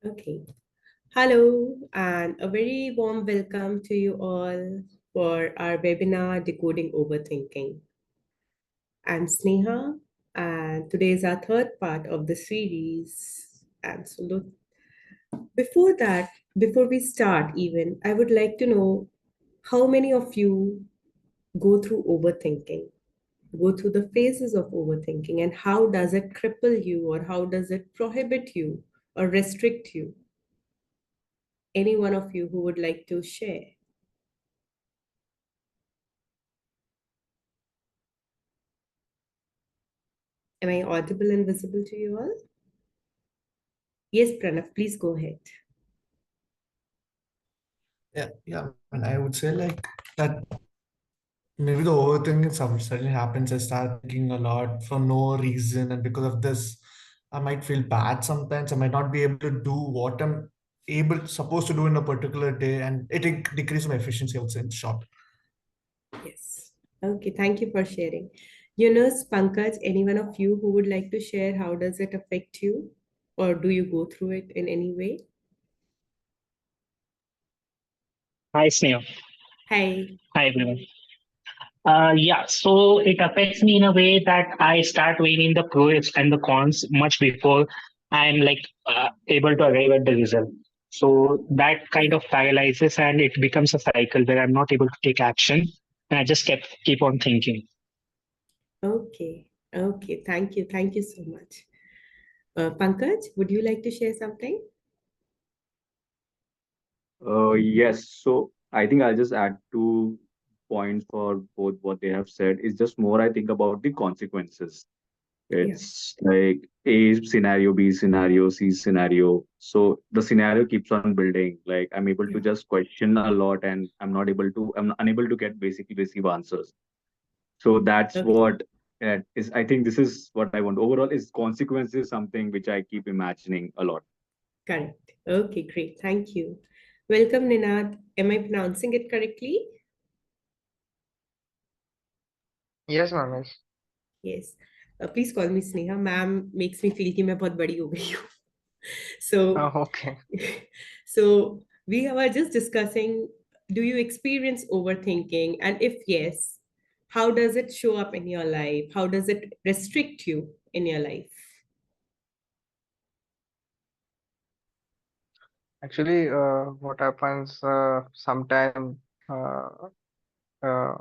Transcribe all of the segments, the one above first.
Okay. Hello, and a very warm welcome to you all for our webinar, Decoding Overthinking. I'm Sneha, and today is our third part of the series. And so, before that, before we start, even, I would like to know how many of you go through overthinking, go through the phases of overthinking, and how does it cripple you, or how does it prohibit you, or restrict you? Any one of you who would like to share? Am I audible and visible to you all? Yes, Pranav, please go ahead. Yeah. And I would say like that maybe the overthinking suddenly happens. I start thinking a lot for no reason, and because of this, I might feel bad sometimes. I might not be able to do what I'm supposed to do in a particular day, and it decreases my efficiency. I would say in short. Yes. Okay, thank you for sharing. Yunus, Pankaj, any one of you who would like to share how does it affect you? Or do you go through it in any way? Hi, Sneha. Hi. Hi, everyone. Yeah, so it affects me in a way that I start weighing the pros and the cons much before I'm able to arrive at the result. So that kind of paralyzes and it becomes a cycle where I'm not able to take action and I just keep on thinking. Okay. Okay. Thank you. Thank you so much. Pankaj, would you like to share something? Yes, so I think I'll just add 2 points for both what they have said. It's just more I think about the consequences. Yeah. It's like A scenario, B scenario, C scenario. So the scenario keeps on building. Like I'm able to Yeah. just question a lot and I'm unable to get basically receive answers. So that's Okay. what is, I think this is what I want. Overall, is consequences something which I keep imagining a lot. Correct. Okay, great. Thank you. Welcome, Ninad. Am I pronouncing it correctly? Yes, ma'am. Yes. Yes. Please call me Sneha. Ma'am makes me feel कि मैं बहुत बड़ी हो गई हूँ. So, Okay. so we were just discussing, do you experience overthinking? And if yes, how does it show up in your life? How does it restrict you in your life? Actually, what happens sometime uh, uh,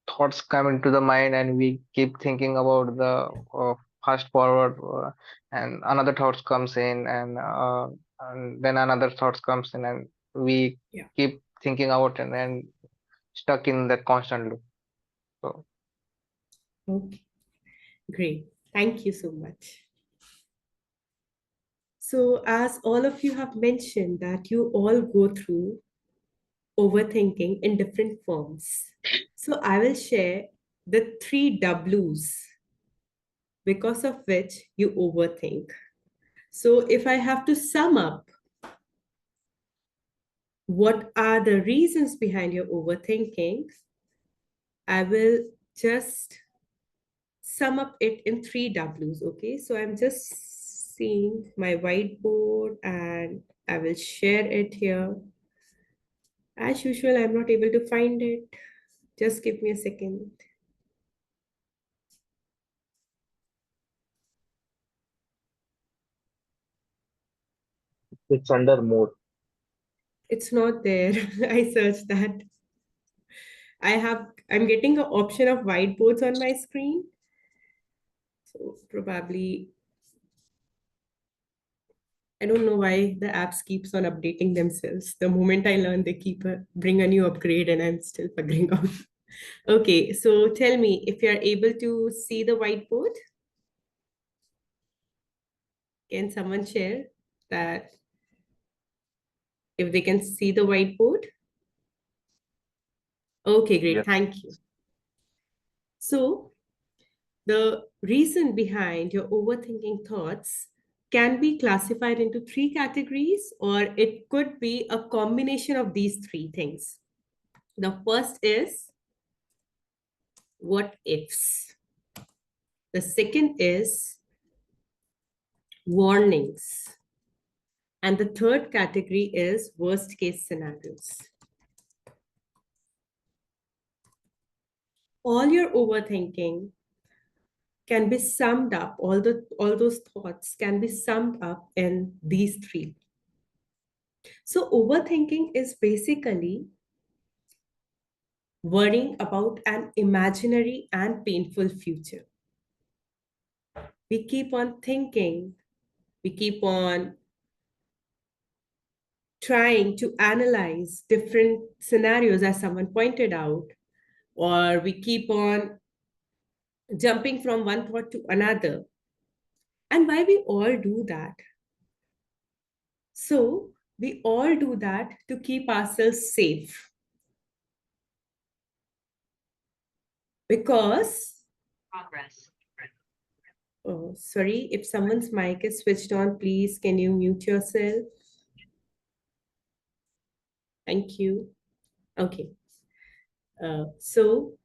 thoughts come into the mind and we keep thinking about the fast forward and another thoughts comes in and then another thoughts comes in and we Yeah. keep thinking about and stuck in that constant loop. So Okay. Great. Thank you so much. So, as all of you have mentioned that you all go through overthinking in different forms. So, I will share the three W's because of which you overthink. So, if I have to sum up what are the reasons behind your overthinking, I will just sum up it in three W's. Okay, so I'm just seeing my whiteboard and I will share it here. As usual, I'm not able to find it. Just give me a second. It's under more. It's not there. I searched that. I'm getting an option of whiteboards on my screen. So probably, I don't know why the apps keeps on updating themselves. The moment I learn, they bring a new upgrade and I'm still figuring out. Okay, so tell me if you're able to see the whiteboard. Can someone share that if they can see the whiteboard? Okay, great. Yes. Thank you. So the reason behind your overthinking thoughts can be classified into three categories, or it could be a combination of these three things. The first is what ifs. The second is warnings. And the third category is worst case scenarios. All your overthinking can be summed up, all those thoughts can be summed up in these three. So overthinking is basically worrying about an imaginary and painful future. We keep on thinking, we keep on trying to analyze different scenarios, as someone pointed out, or we keep on jumping from one thought to another. And why we all do that? So, we all do that to keep ourselves safe. Because, oh, sorry, if someone's mic is switched on, please can you mute yourself? Thank you. Okay. So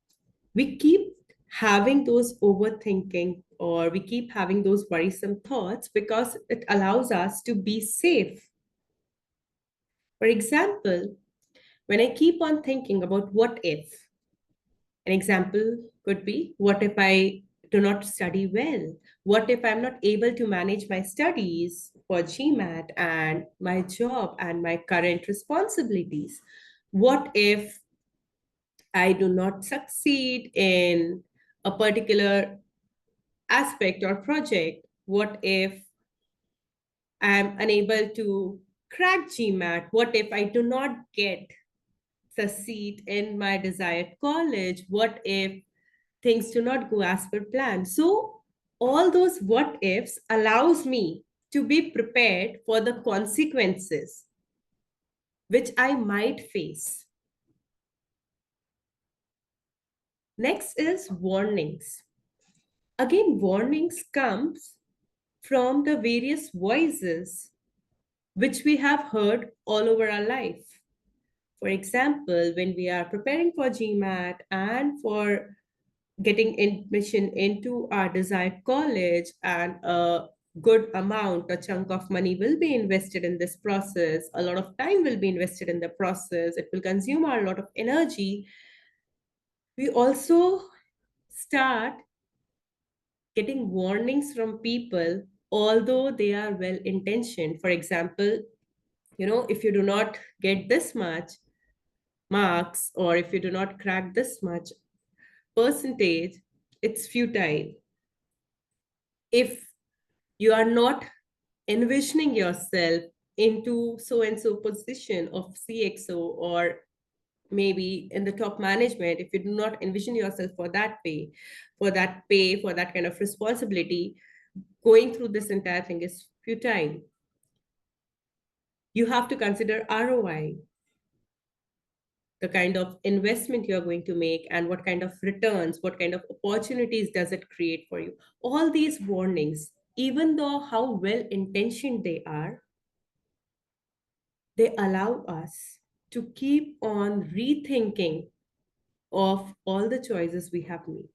we keep having those overthinking, or we keep having those worrisome thoughts because it allows us to be safe. For example, when I keep on thinking about what if, an example could be, what if I do not study well? What if I'm not able to manage my studies for GMAT and my job and my current responsibilities? What if I do not succeed in a particular aspect or project? What if I'm unable to crack GMAT? What if I do not get the seat in my desired college? What if things do not go as per plan? So all those what ifs allows me to be prepared for the consequences which I might face. Next is warnings. Again, warnings comes from the various voices which we have heard all over our life. For example, when we are preparing for GMAT and for getting admission into our desired college, and a good amount, a chunk of money will be invested in this process, a lot of time will be invested in the process, it will consume a lot of energy, we also start getting warnings from people, although they are well intentioned. For example, if you do not get this much marks, or if you do not crack this much percentage, it's futile. If you are not envisioning yourself into so and so position of CXO, or maybe in the top management, if you do not envision yourself for that pay, for that kind of responsibility, going through this entire thing is futile. You have to consider ROI, the kind of investment you're going to make, and what kind of returns, what kind of opportunities does it create for you. All these warnings, even though how well intentioned they are, they allow us to keep on rethinking of all the choices we have made.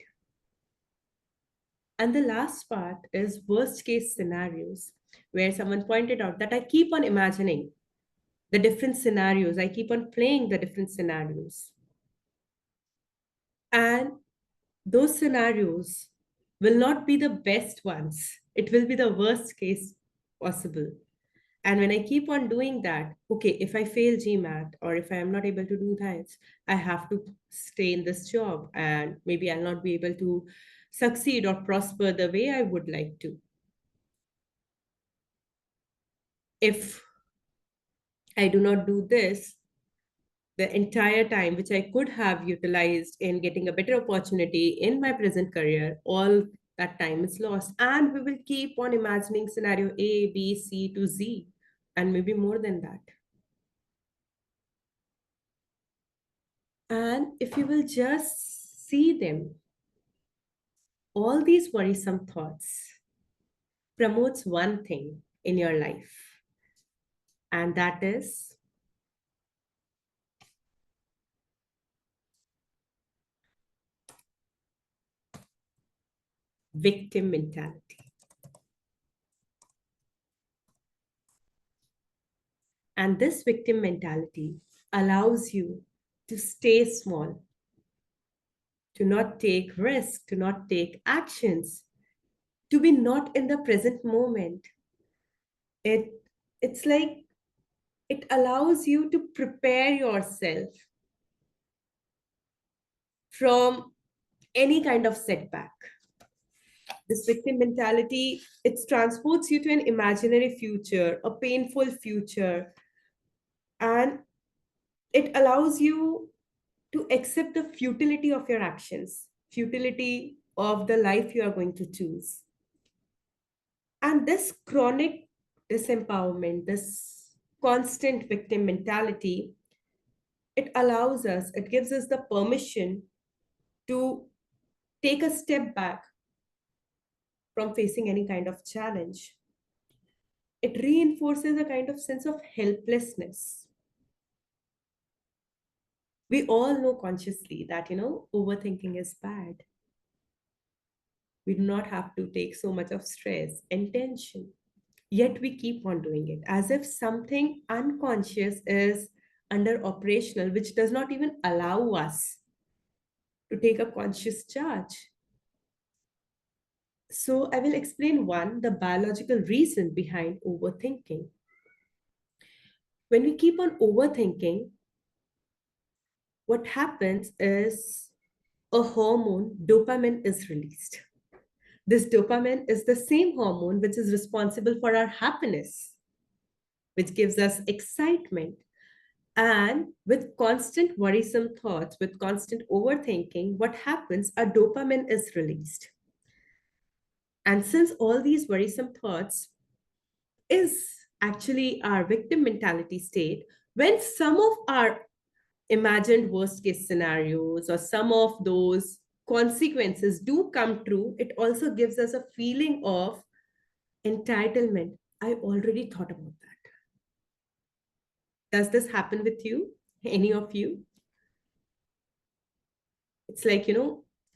And the last part is worst case scenarios, where someone pointed out that I keep on imagining the different scenarios, I keep on playing the different scenarios. And those scenarios will not be the best ones. It will be the worst case possible. And when I keep on doing that, okay, if I fail GMAT, or if I am not able to do that, I have to stay in this job, and maybe I'll not be able to succeed or prosper the way I would like to. If I do not do this, the entire time which I could have utilized in getting a better opportunity in my present career, all that time is lost. And we will keep on imagining scenario A, B, C to Z, and maybe more than that. And if you will just see them, all these worrisome thoughts promotes one thing in your life, and that is victim mentality. And this victim mentality allows you to stay small, to not take risks, to not take actions, to be not in the present moment. It it's like it allows you to prepare yourself from any kind of setback. This victim mentality, it transports you to an imaginary future, a painful future, and it allows you to accept the futility of your actions, futility of the life you are going to choose. And this chronic disempowerment, this constant victim mentality, it allows us, it gives us the permission to take a step back from facing any kind of challenge. It reinforces a kind of sense of helplessness. We all know consciously that, overthinking is bad. We do not have to take so much of stress and tension. Yet we keep on doing it as if something unconscious is under operational, which does not even allow us to take a conscious charge. So I will explain one, the biological reason behind overthinking. When we keep on overthinking, what happens is a hormone, dopamine, is released. This dopamine is the same hormone which is responsible for our happiness, which gives us excitement. And with constant worrisome thoughts, with constant overthinking, what happens? A dopamine is released. And since all these worrisome thoughts is actually our victim mentality state, when some of our imagined worst case scenarios or some of those consequences do come true, it also gives us a feeling of entitlement. I already thought about that. Does this happen with you? Any of you? It's like,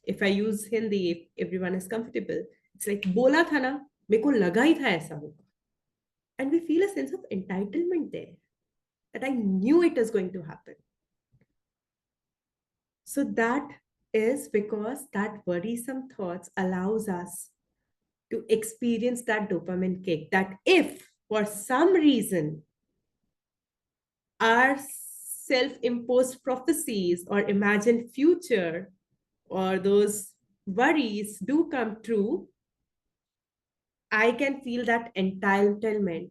if I use Hindi, if everyone is comfortable, it's like, bola tha na, meko laga hi tha aisa hoga. And we feel a sense of entitlement there, that I knew it is going to happen. So that is because that worrisome thoughts allows us to experience that dopamine kick, that if for some reason our self-imposed prophecies or imagined future or those worries do come true, I can feel that entitlement,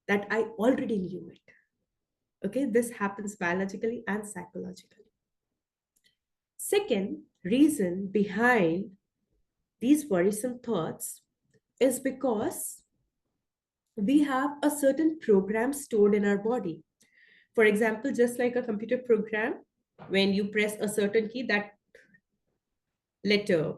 that I already knew it. Okay, this happens biologically and psychologically. Second reason behind these worrisome thoughts is because we have a certain program stored in our body. For example, just like a computer program, when you press a certain key, that letter,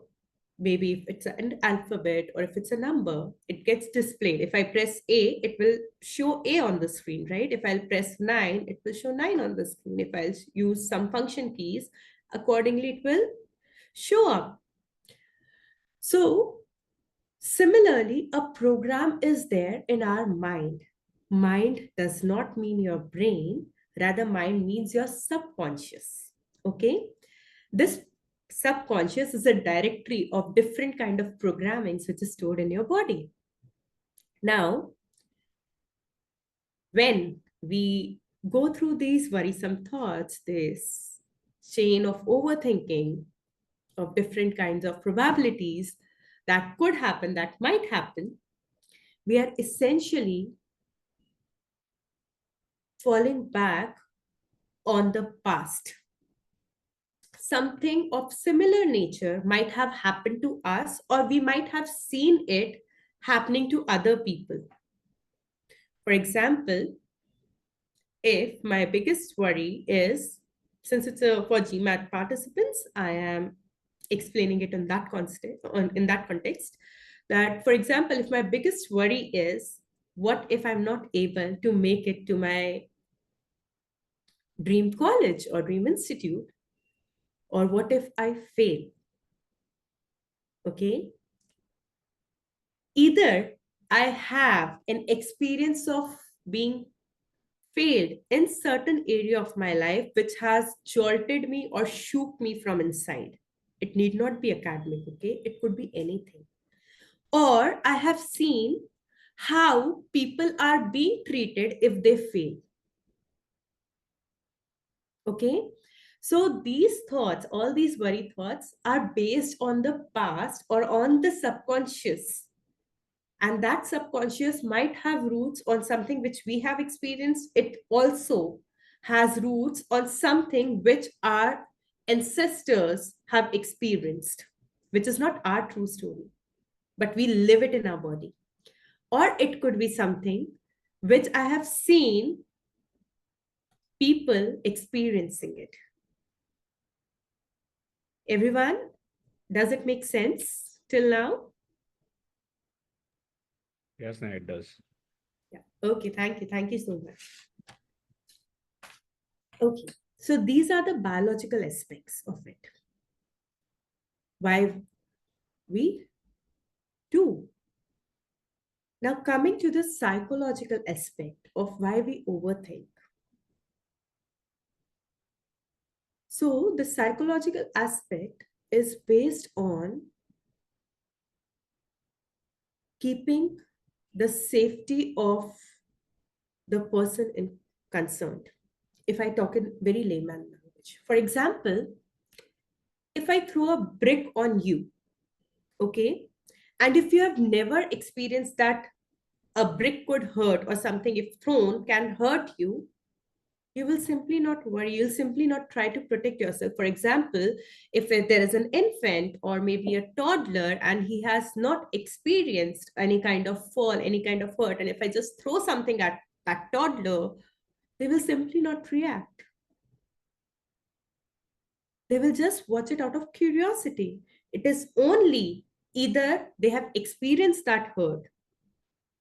maybe if it's an alphabet or if it's a number, it gets displayed. If I press A, it will show A on the screen, right? If I'll press 9, it will show 9 on the screen. If I'll use some function keys, accordingly, it will show up. So similarly, a program is there in our mind. Mind does not mean your brain, rather mind means your subconscious. Okay? This subconscious is a directory of different kind of programmings which is stored in your body. Now, when we go through these worrisome thoughts, this chain of overthinking of different kinds of probabilities that could happen, that might happen, we are essentially falling back on the past. Something of similar nature might have happened to us, or we might have seen it happening to other people. For example, if my biggest worry is, since it's for GMAT participants, I am explaining it in that context, that, for example, if my biggest worry is, what if I'm not able to make it to my dream college or dream institute? Or what if I fail? Okay. Either I have an experience of being failed in certain area of my life which has jolted me or shook me from inside. It need not be academic, okay? It could be anything. Or I have seen how people are being treated if they fail. Okay. So these thoughts, all these worry thoughts are based on the past or on the subconscious. And that subconscious might have roots on something which we have experienced. It also has roots on something which our ancestors have experienced, which is not our true story, but we live it in our body. Or it could be something which I have seen people experiencing it. Everyone, does it make sense till now? Yes, no, it does. Yeah. Okay, thank you. Thank you so much. Okay, so these are the biological aspects of it. Why we do. Now, coming to the psychological aspect of why we overthink. So, the psychological aspect is based on keeping the safety of the person in concerned. If I talk in very layman language, for example, if I throw a brick on you, okay, and if you have never experienced that a brick could hurt or something if thrown can hurt you, you will simply not worry. You'll simply not try to protect yourself. For example, if there is an infant or maybe a toddler and he has not experienced any kind of fall, any kind of hurt, and if I just throw something at that toddler, they will simply not react. They will just watch it out of curiosity. It is only either they have experienced that hurt,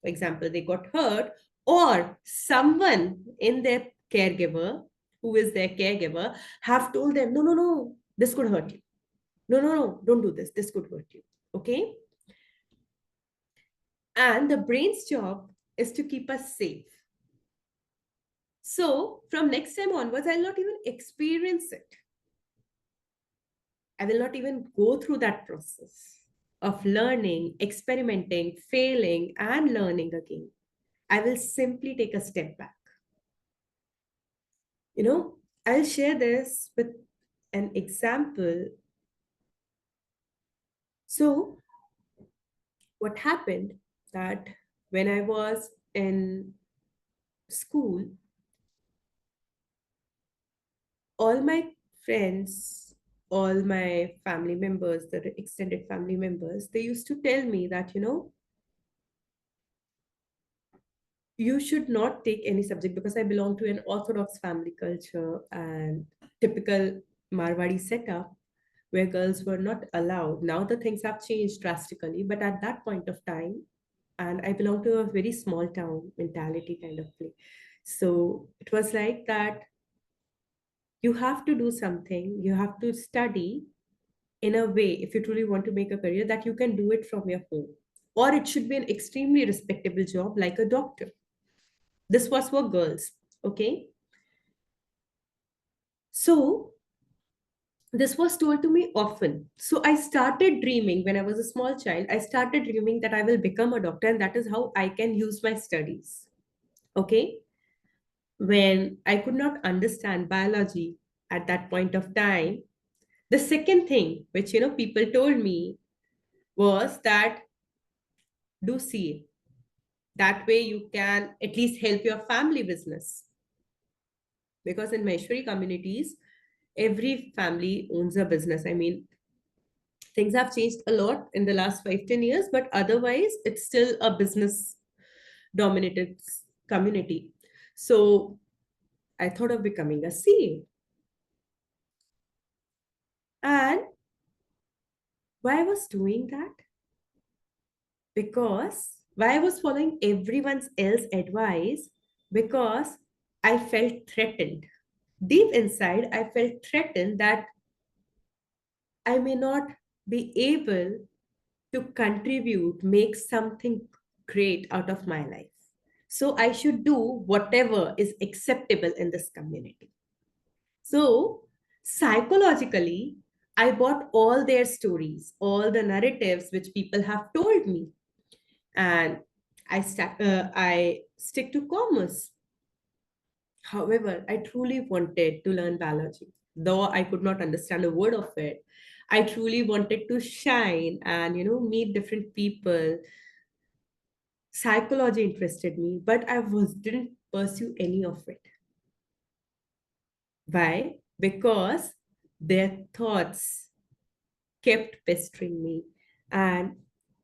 for example, they got hurt, or someone in their caregiver, who is their caregiver, have told them, no, no, no, this could hurt you. No, no, no, don't do this. This could hurt you. Okay. And the brain's job is to keep us safe. So from next time onwards, I'll not even experience it. I will not even go through that process of learning, experimenting, failing, and learning again. I will simply take a step back. I'll share this with an example. So, what happened that when I was in school, all my friends, all my family members, the extended family members, they used to tell me that, you should not take any subject, because I belong to an orthodox family culture and typical Marwadi setup where girls were not allowed. Now the things have changed drastically, but at that point of time, and I belong to a very small town mentality kind of play. So it was like that you have to do something, you have to study in a way, if you truly want to make a career, that you can do it from your home. Or it should be an extremely respectable job like a doctor. This was for girls. Okay. So this was told to me often. So I started dreaming when I was a small child. I started dreaming that I will become a doctor, and that is how I can use my studies. Okay. When I could not understand biology at that point of time, the second thing which people told me was that do CA. That way you can at least help your family business. Because in Maheshwari communities, every family owns a business. I mean, things have changed a lot in the last 5-10 years, but otherwise it's still a business dominated community. So I thought of becoming a CA. And why I was doing that? Because why I was following everyone's else advice? Because I felt threatened. Deep inside, I felt threatened that I may not be able to contribute, make something great out of my life. So I should do whatever is acceptable in this community. So psychologically, I bought all their stories, all the narratives which people have told me, and I stick to commerce. However, I truly wanted to learn biology, though I could not understand a word of it. I truly wanted to shine and meet different people. Psychology interested me, but didn't pursue any of it. Why? Because their thoughts kept pestering me. And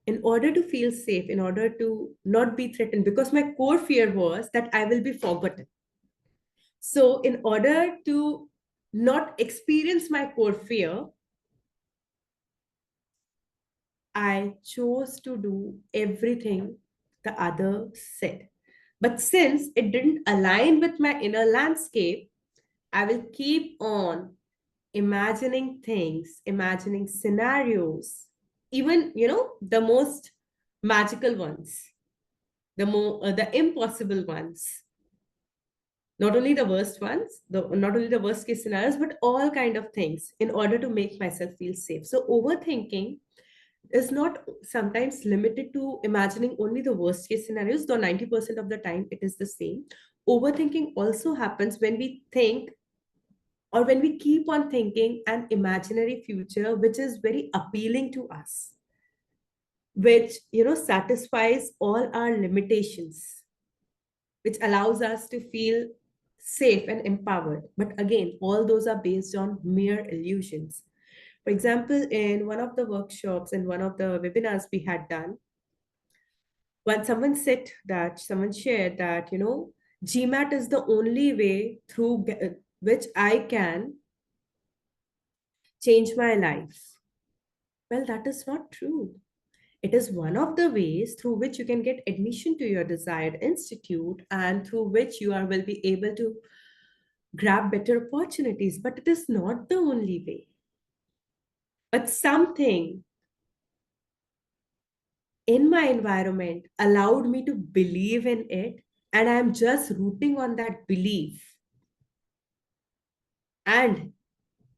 in order to feel safe, in order to not be threatened, because my core fear was that I will be forgotten. So, in order to not experience my core fear, I chose to do everything the other said. But since it didn't align with my inner landscape, I will keep on imagining things, imagining scenarios, even, the most magical ones, the impossible ones, not only the worst ones, not only the worst case scenarios, but all kind of things in order to make myself feel safe. So overthinking is not sometimes limited to imagining only the worst case scenarios, though 90% of the time it is the same. Overthinking also happens when we think, or when we keep on thinking an imaginary future which is very appealing to us, which satisfies all our limitations, which allows us to feel safe and empowered. But again, all those are based on mere illusions. For example, in one of the workshops and one of the webinars we had done, when someone shared that GMAT is the only way through which I can change my life. Well, that is not true. It is one of the ways through which you can get admission to your desired institute, and through which will be able to grab better opportunities, but it is not the only way. But something in my environment allowed me to believe in it, and I'm just rooting on that belief, and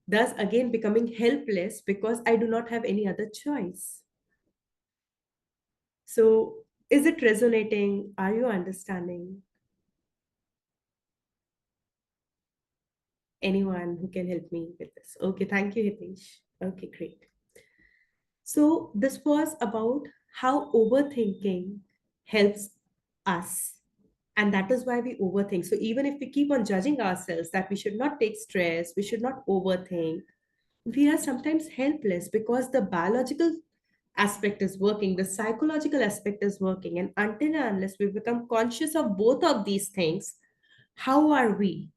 thus again becoming helpless because I do not have any other choice. So, is it resonating? Are you understanding? Anyone who can help me with this? Okay, thank you, Hitesh. Okay, great. So, this was about how overthinking helps us. And that is why we overthink. So, even if we keep on judging ourselves that we should not take stress, we should not overthink, we are sometimes helpless because the biological aspect is working, the psychological aspect is working. And until and unless we become conscious of both of these things, how are we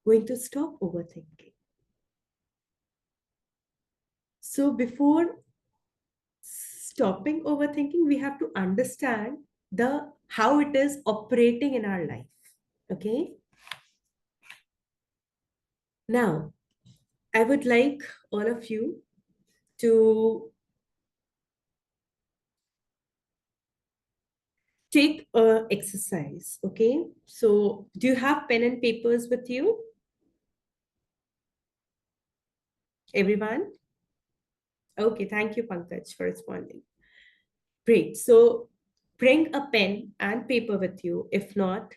going to stop overthinking? So, before stopping overthinking, we have to understand the how it is operating in our life. Okay. Now, I would like all of you to take a exercise. Okay. So, do you have pen and papers with you? Everyone? Okay. Thank you, Pankaj, for responding. Great. So, bring a pen and paper with you. If not,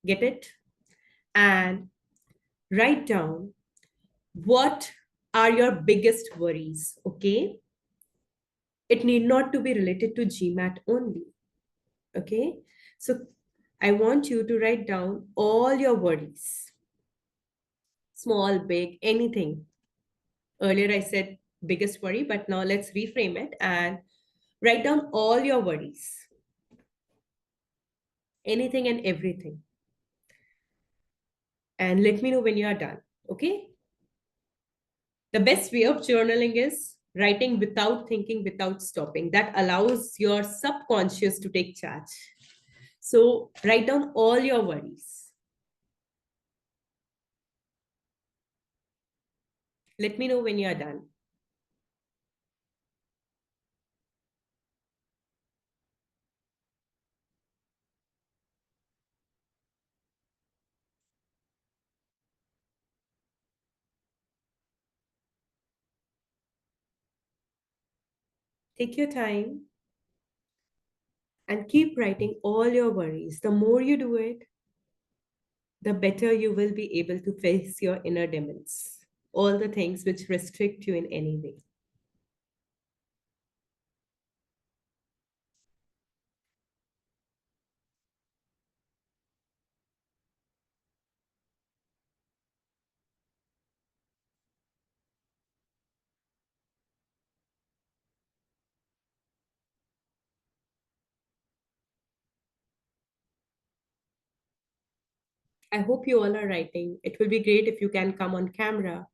get it and write down what are your biggest worries. Okay. It need not to be related to GMAT only. Okay. So I want you to write down all your worries, small, big, anything. Earlier I said biggest worry, but now let's reframe it and write down all your worries, anything and everything. And let me know when you are done. Okay. The best way of journaling is writing without thinking, without stopping. That allows your subconscious to take charge. So write down all your worries. Let me know when you are done. Take your time and keep writing all your worries. The more you do it, the better you will be able to face your inner demons, all the things which restrict you in any way. I hope you all are writing. It will be great if you can come on camera.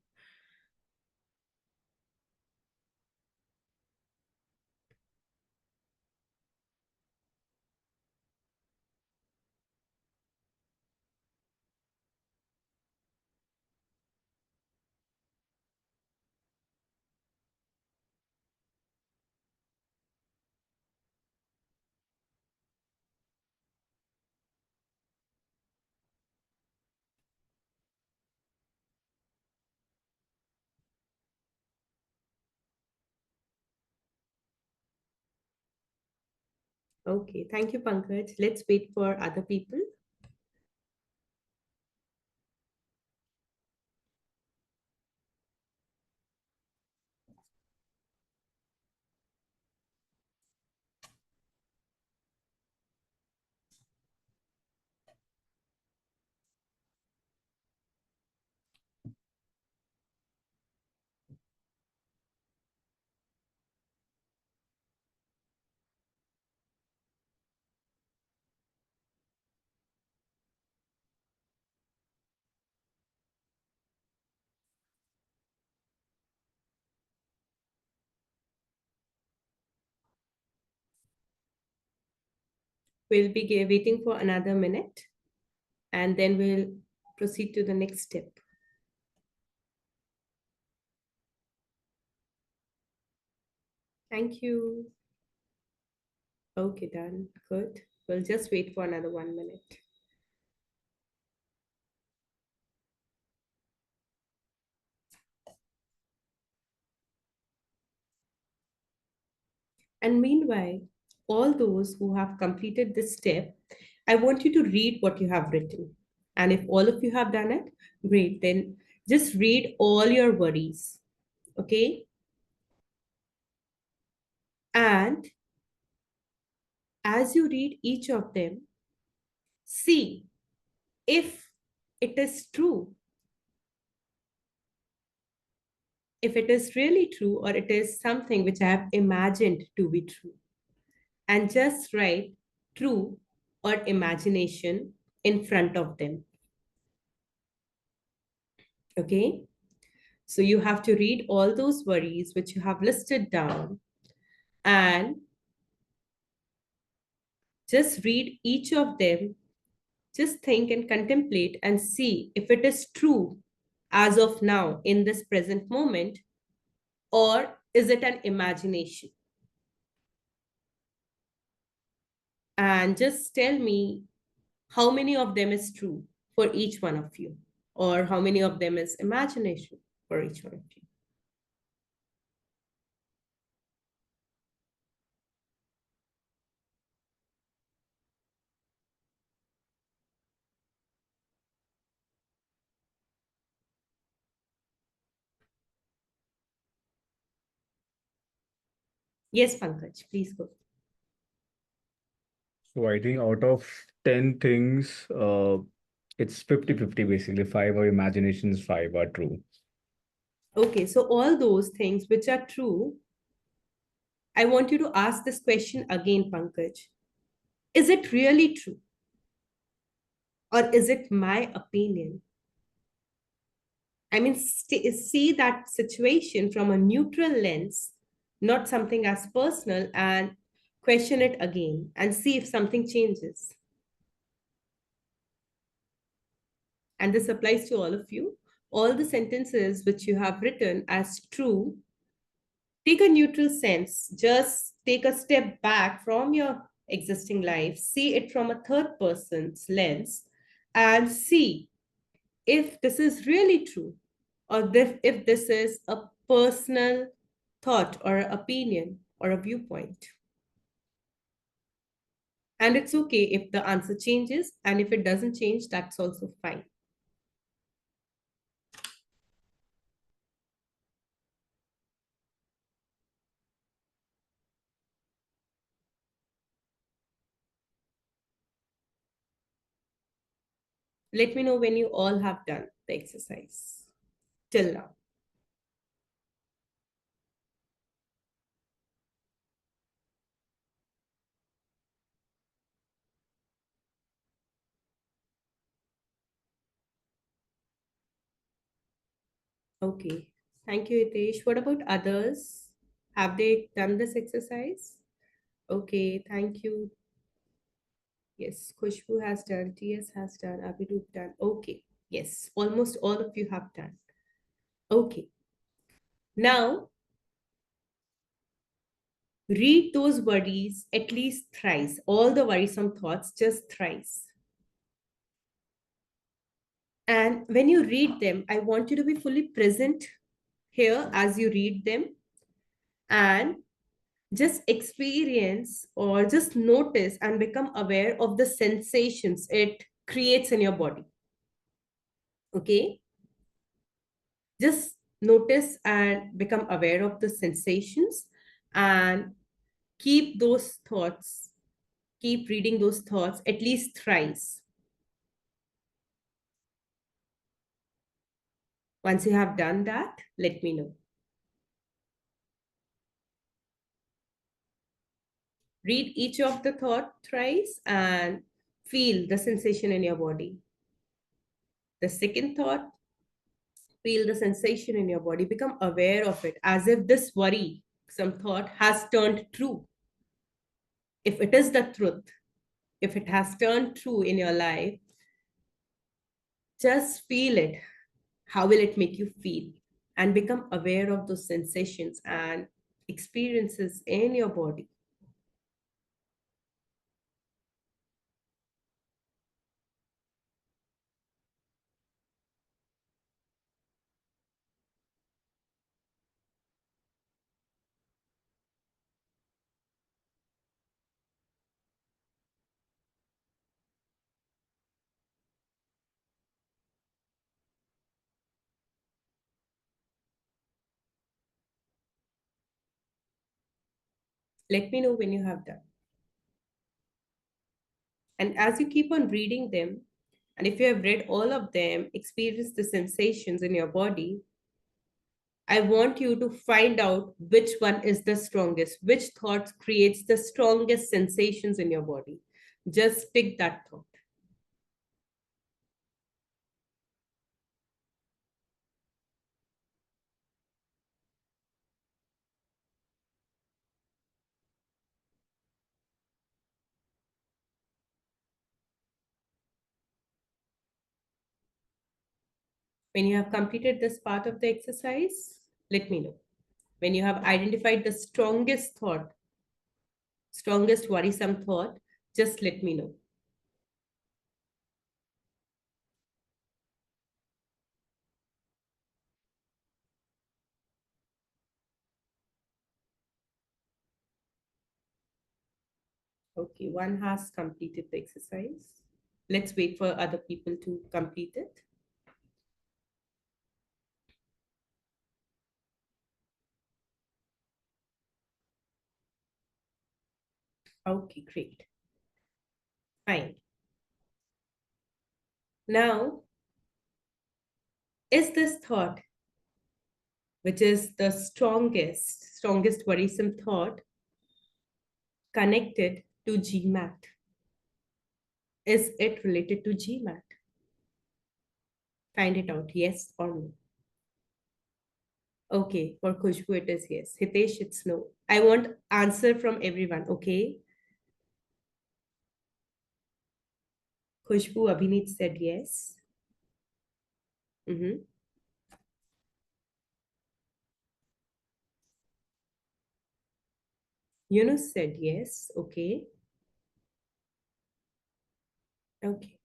Okay, thank you, Pankaj. Let's wait for other people. We'll be waiting for another minute and then we'll proceed to the next step. Thank you. Okay, done. Good. We'll just wait for another 1 minute. And meanwhile, all those who have completed this step, I want you to read what you have written. And if all of you have done it, great. Then just read all your worries. Okay. And as you read each of them, see if it is true, if it is really true, or it is something which I have imagined to be true. And just write true or imagination in front of them. Okay. So you have to read all those worries which you have listed down and just read each of them. Just think and contemplate and see if it is true as of now in this present moment, or is it an imagination? And just tell me how many of them is true for each one of you, or how many of them is imagination for each one of you. Yes, Pankaj, please go. So I think out of 10 things, it's 50-50 basically. Five are imaginations, five are true. Okay, so all those things which are true, I want you to ask this question again, Pankaj. Is it really true? Or is it my opinion? I mean, see that situation from a neutral lens, not something as personal, and question it again and see if something changes. And this applies to all of you. All the sentences which you have written as true, take a neutral sense. Just take a step back from your existing life, see it from a third person's lens, and see if this is really true, or if this is a personal thought or opinion. or a viewpoint. And it's okay if the answer changes, and if it doesn't change, that's also fine. Let me know when you all have done the exercise till now. Okay. Thank you, Hitesh. What about others? Have they done this exercise? Okay. Thank you. Yes. Khushbu has done. TS has done. Abhirup done. Okay. Yes. Almost all of you have done. Okay. Now, read those worries at least thrice. All the worrisome thoughts, just thrice. And when you read them, I want you to be fully present here as you read them, and just experience or just notice and become aware of the sensations it creates in your body. Okay? Just notice and become aware of the sensations, and keep those thoughts, keep reading those thoughts at least thrice. Once you have done that, let me know. Read each of the thought thrice and feel the sensation in your body. The second thought, feel the sensation in your body. Become aware of it as if this worry, some thought, has turned true. If it is the truth, if it has turned true in your life, just feel it. How will it make you feel? And become aware of those sensations and experiences in your body. Let me know when you have done. And as you keep on reading them, and if you have read all of them, experience the sensations in your body, I want you to find out which one is the strongest, which thought creates the strongest sensations in your body. Just pick that thought. When you have completed this part of the exercise, let me know. When you have identified the strongest thought, strongest worrisome thought, just let me know. Okay, one has completed the exercise. Let's wait for other people to complete it. Okay, great. Fine. Now, is this thought, which is the strongest worrisome thought, connected to GMAT? Is it related to GMAT? Find it out, yes or no. Okay, for Khushbu it is yes. Hitesh, it's no. I want answer from everyone, okay? Khushbu, Abhineet said yes. Mm-hmm. Yunus said yes, okay. Okay.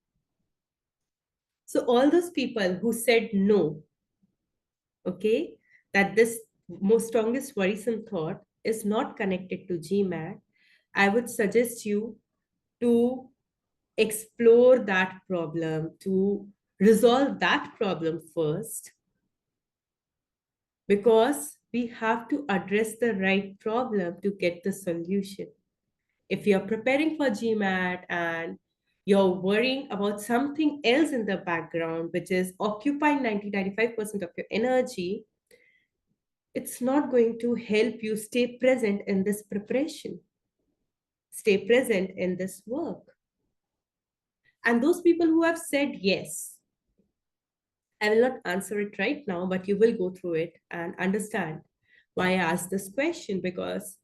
So all those people who said no, okay, that this most strongest worrisome thought is not connected to GMAT, I would suggest you to explore that problem, to resolve that problem first, because we have to address the right problem to get the solution. If you're preparing for GMAT and you're worrying about something else in the background, which is occupying 90-95% of your energy, it's not going to help you stay present in this preparation, stay present in this work. And those people who have said yes, I will not answer it right now, but you will go through it and understand why I asked this question. Because,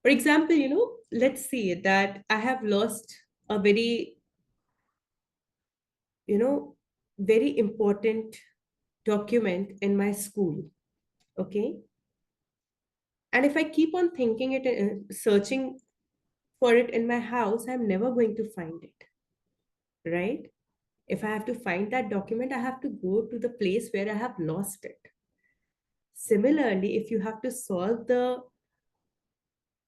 for example, let's say that I have lost a very, you know, very important document in my school. Okay. And if I keep on thinking it, searching for it in my house, I'm never going to find it. Right. If I have to find that document, I have to go to the place where I have lost it. Similarly, if you have to solve the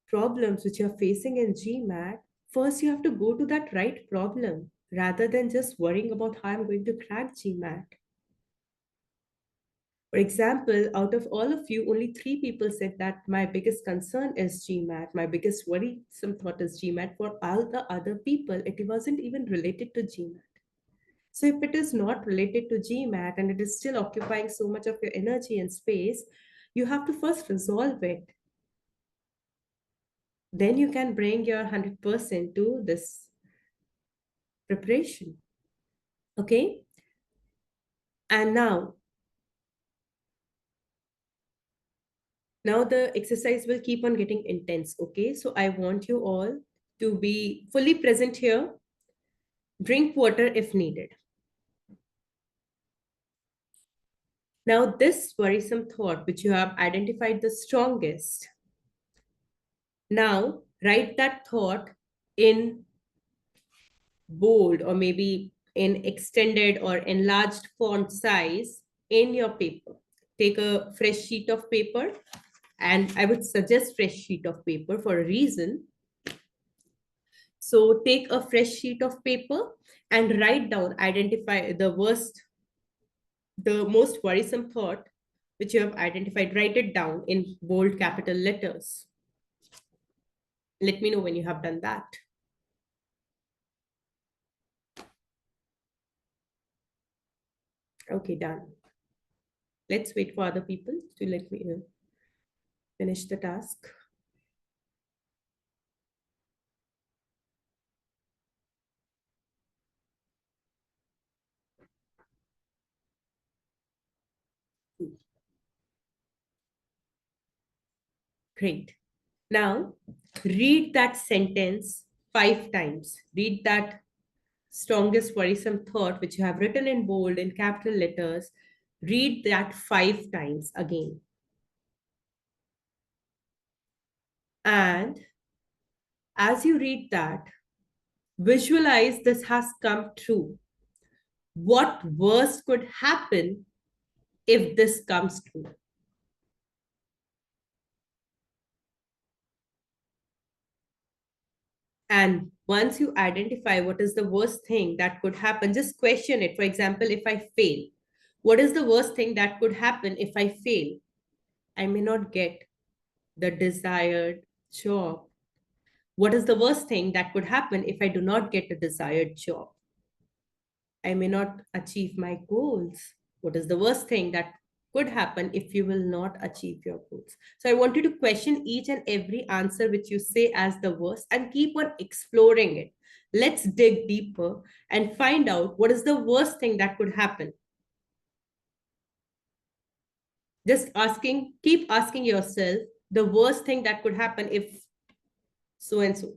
problems which you're facing in GMAT, first you have to go to that right problem rather than just worrying about how I'm going to crack GMAT. For example, out of all of you, only 3 people said that my biggest concern is GMAT. My biggest worrisome thought is GMAT. For all the other people, it wasn't even related to GMAT. So if it is not related to GMAT and it is still occupying so much of your energy and space, you have to first resolve it. Then you can bring your 100% to this preparation. Okay? And now the exercise will keep on getting intense. Okay? So I want you all to be fully present here. Drink water if needed. Now, this worrisome thought, which you have identified the strongest, now write that thought in bold or maybe in extended or enlarged font size in your paper. Take a fresh sheet of paper, and I would suggest fresh sheet of paper for a reason. So take a fresh sheet of paper and write down, identify the most worrisome thought which you have identified. Write it down in bold capital letters. Let me know when you have done that. Okay, done. Let's wait for other people to let me finish the task. Great. Now, read that sentence 5 times. Read that strongest worrisome thought, which you have written in bold in capital letters. Read that 5 times again. And as you read that, visualize this has come true. What worst could happen if this comes true? And once you identify what is the worst thing that could happen, just question it. For example, if I fail, what is the worst thing that could happen if I fail? I may not get the desired job. What is the worst thing that could happen if I do not get the desired job? I may not achieve my goals. What is the worst thing that could happen if you will not achieve your goals? So I want you to question each and every answer which you say as the worst and keep on exploring it. Let's dig deeper and find out what is the worst thing that could happen. Just asking, keep asking yourself the worst thing that could happen if so and so.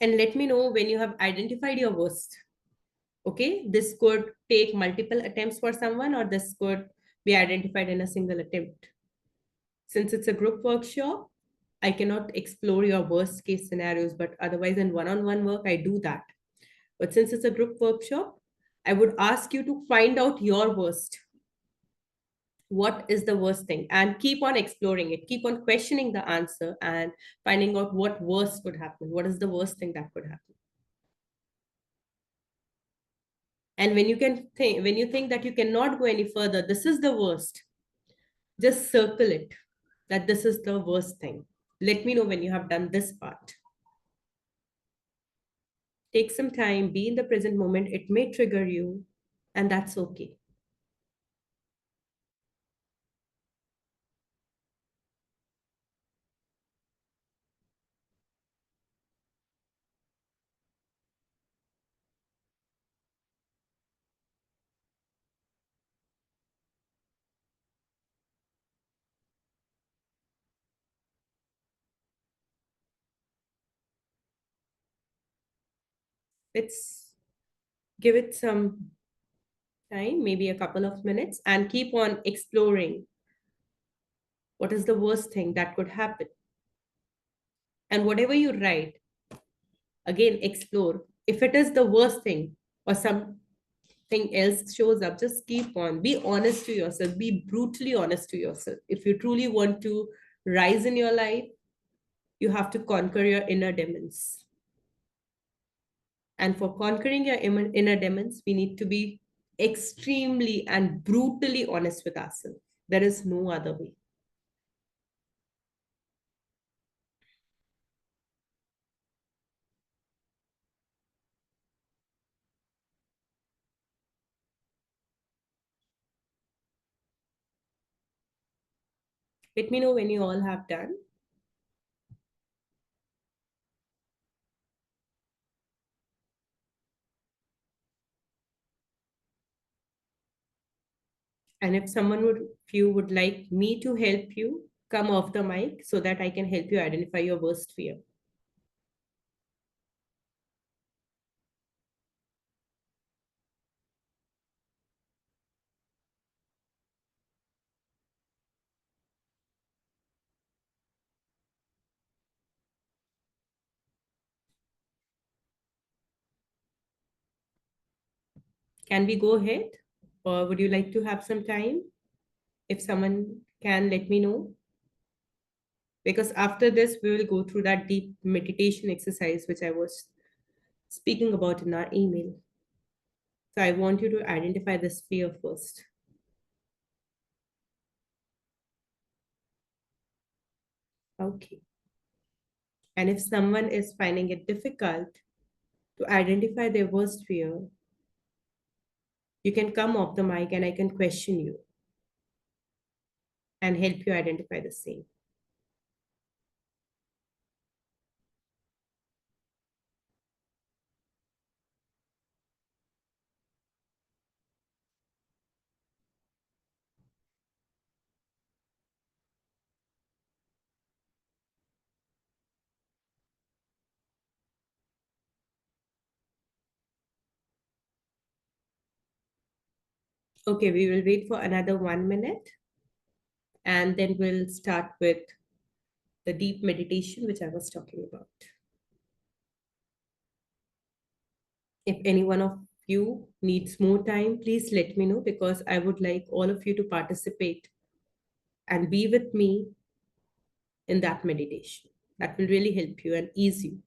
And let me know when you have identified your worst. Okay, this could take multiple attempts for someone, or this could be identified in a single attempt. Since it's a group workshop, I cannot explore your worst case scenarios, but otherwise in one-on-one work, I do that. But since it's a group workshop, I would ask you to find out your worst. What is the worst thing? And keep on exploring it. Keep on questioning the answer and finding out what worst could happen. What is the worst thing that could happen? And when you think that you cannot go any further, this is the worst, just circle it, that this is the worst thing. Let me know when you have done this part. Take some time, be in the present moment. It may trigger you, and that's okay. Let's give it some time, maybe a couple of minutes, and keep on exploring what is the worst thing that could happen. And whatever you write, again, explore. If it is the worst thing or something else shows up, just keep on. Be honest to yourself. Be brutally honest to yourself. If you truly want to rise in your life, you have to conquer your inner demons. And for conquering your inner demons, we need to be extremely and brutally honest with ourselves. There is no other way. Let me know when you all have done. And if if you would like me to help you, come off the mic so that I can help you identify your worst fear. Can we go ahead? Or would you like to have some time? If someone can let me know. Because after this, we will go through that deep meditation exercise, which I was speaking about in our email. So I want you to identify this fear first. Okay. And if someone is finding it difficult to identify their worst fear, you can come off the mic and I can question you and help you identify the same. Okay, we will wait for another 1 minute and then we'll start with the deep meditation, which I was talking about. If any one of you needs more time, please let me know because I would like all of you to participate and be with me in that meditation. That will really help you and ease you.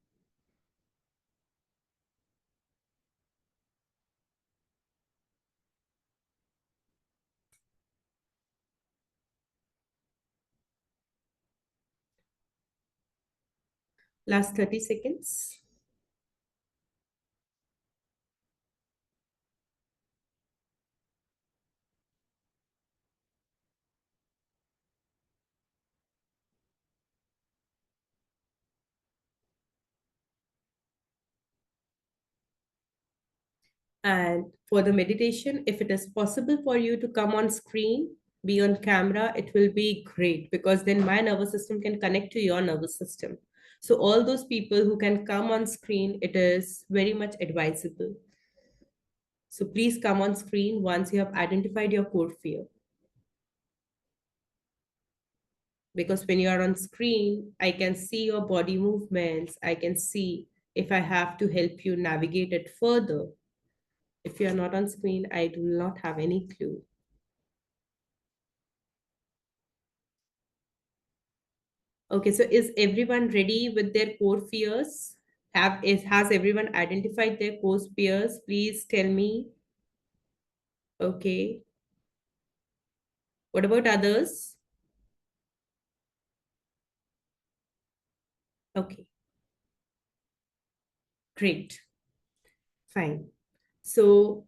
Last 30 seconds. And for the meditation, if it is possible for you to come on screen, be on camera, it will be great because then my nervous system can connect to your nervous system. So all those people who can come on screen, it is very much advisable. So please come on screen once you have identified your core fear. Because when you are on screen, I can see your body movements. I can see if I have to help you navigate it further. If you are not on screen, I do not have any clue. Okay, so is everyone ready with their core fears? Has everyone identified their core fears? Please tell me. Okay. What about others? Okay, great. Fine. So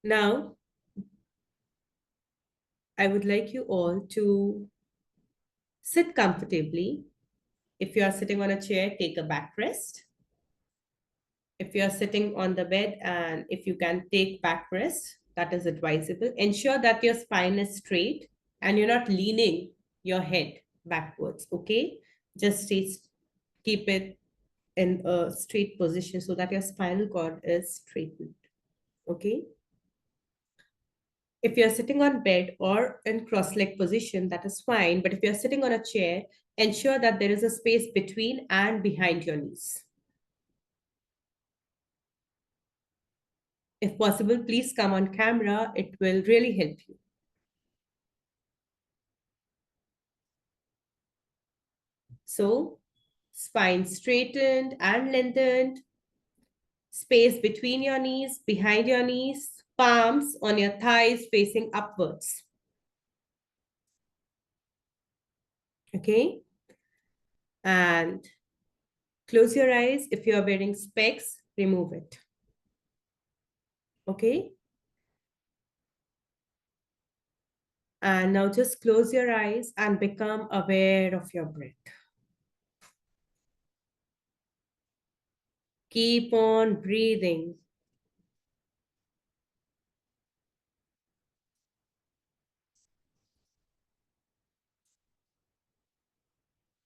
now I would like you all to sit comfortably. If you are sitting on a chair, take a back rest. If you are sitting on the bed and if you can take back rest, that is advisable. Ensure that your spine is straight and you're not leaning your head backwards, okay? Just keep it in a straight position so that your spinal cord is straightened, okay? If you're sitting on bed or in cross-leg position, that is fine. But if you're sitting on a chair, ensure that there is a space between and behind your knees. If possible, please come on camera. It will really help you. So, spine straightened and lengthened, space between your knees, behind your knees, palms on your thighs facing upwards. Okay? And close your eyes. If you are wearing specs, remove it. Okay? And now just close your eyes and become aware of your breath. Keep on breathing.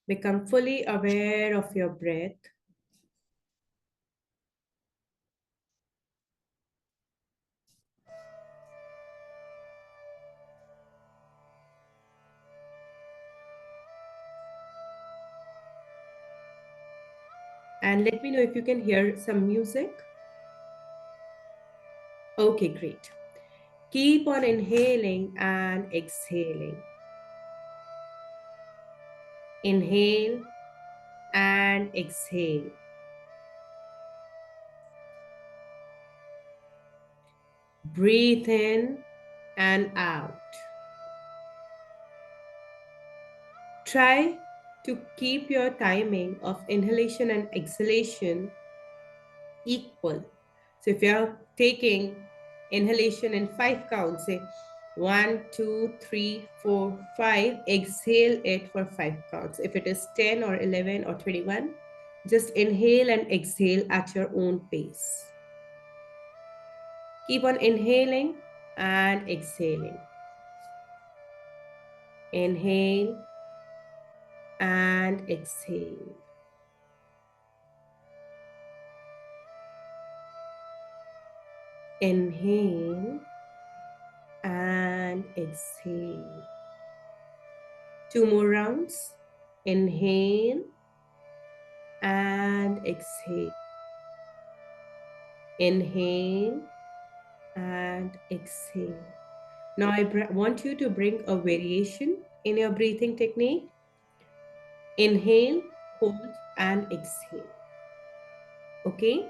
Become fully aware of your breath. And let me know if you can hear some music. Okay, great. Keep on inhaling and exhaling. Inhale and exhale. Breathe in and out. Try to keep your timing of inhalation and exhalation equal. So if you're taking inhalation in 5 counts, say 1, 2, 3, 4, 5, exhale it for 5 counts. If it is 10 or 11 or 21, just inhale and exhale at your own pace. Keep on inhaling and exhaling. Inhale and exhale. Inhale and exhale. 2 more rounds. Inhale and exhale. Inhale and exhale. Now I want you to bring a variation in your breathing technique. Inhale, hold and exhale. Okay?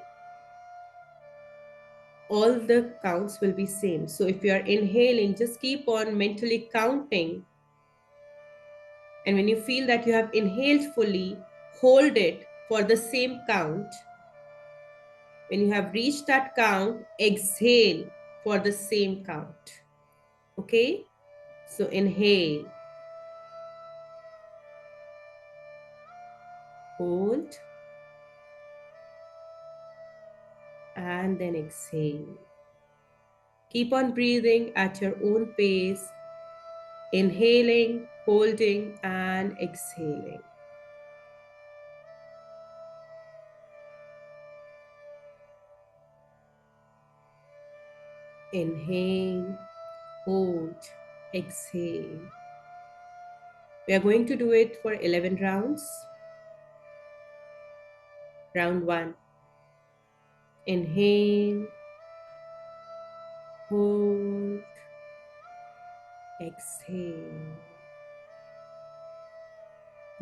All the counts will be same. So if you are inhaling, just keep on mentally counting. And when you feel that you have inhaled fully, hold it for the same count. When you have reached that count, exhale for the same count. Okay? So inhale, hold, and then exhale. Keep on breathing at your own pace, inhaling, holding, and exhaling. Inhale, hold, exhale. We are going to do it for 11 rounds. Round 1. Inhale, hold, exhale.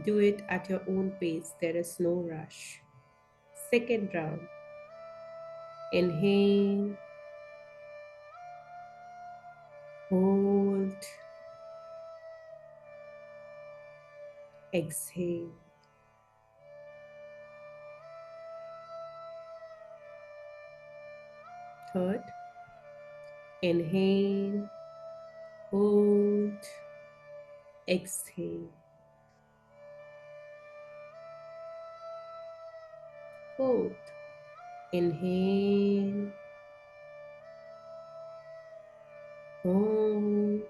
Do it at your own pace, there is no rush. Second round. Inhale, hold, exhale. Third, inhale, hold, exhale. Fourth, inhale, hold,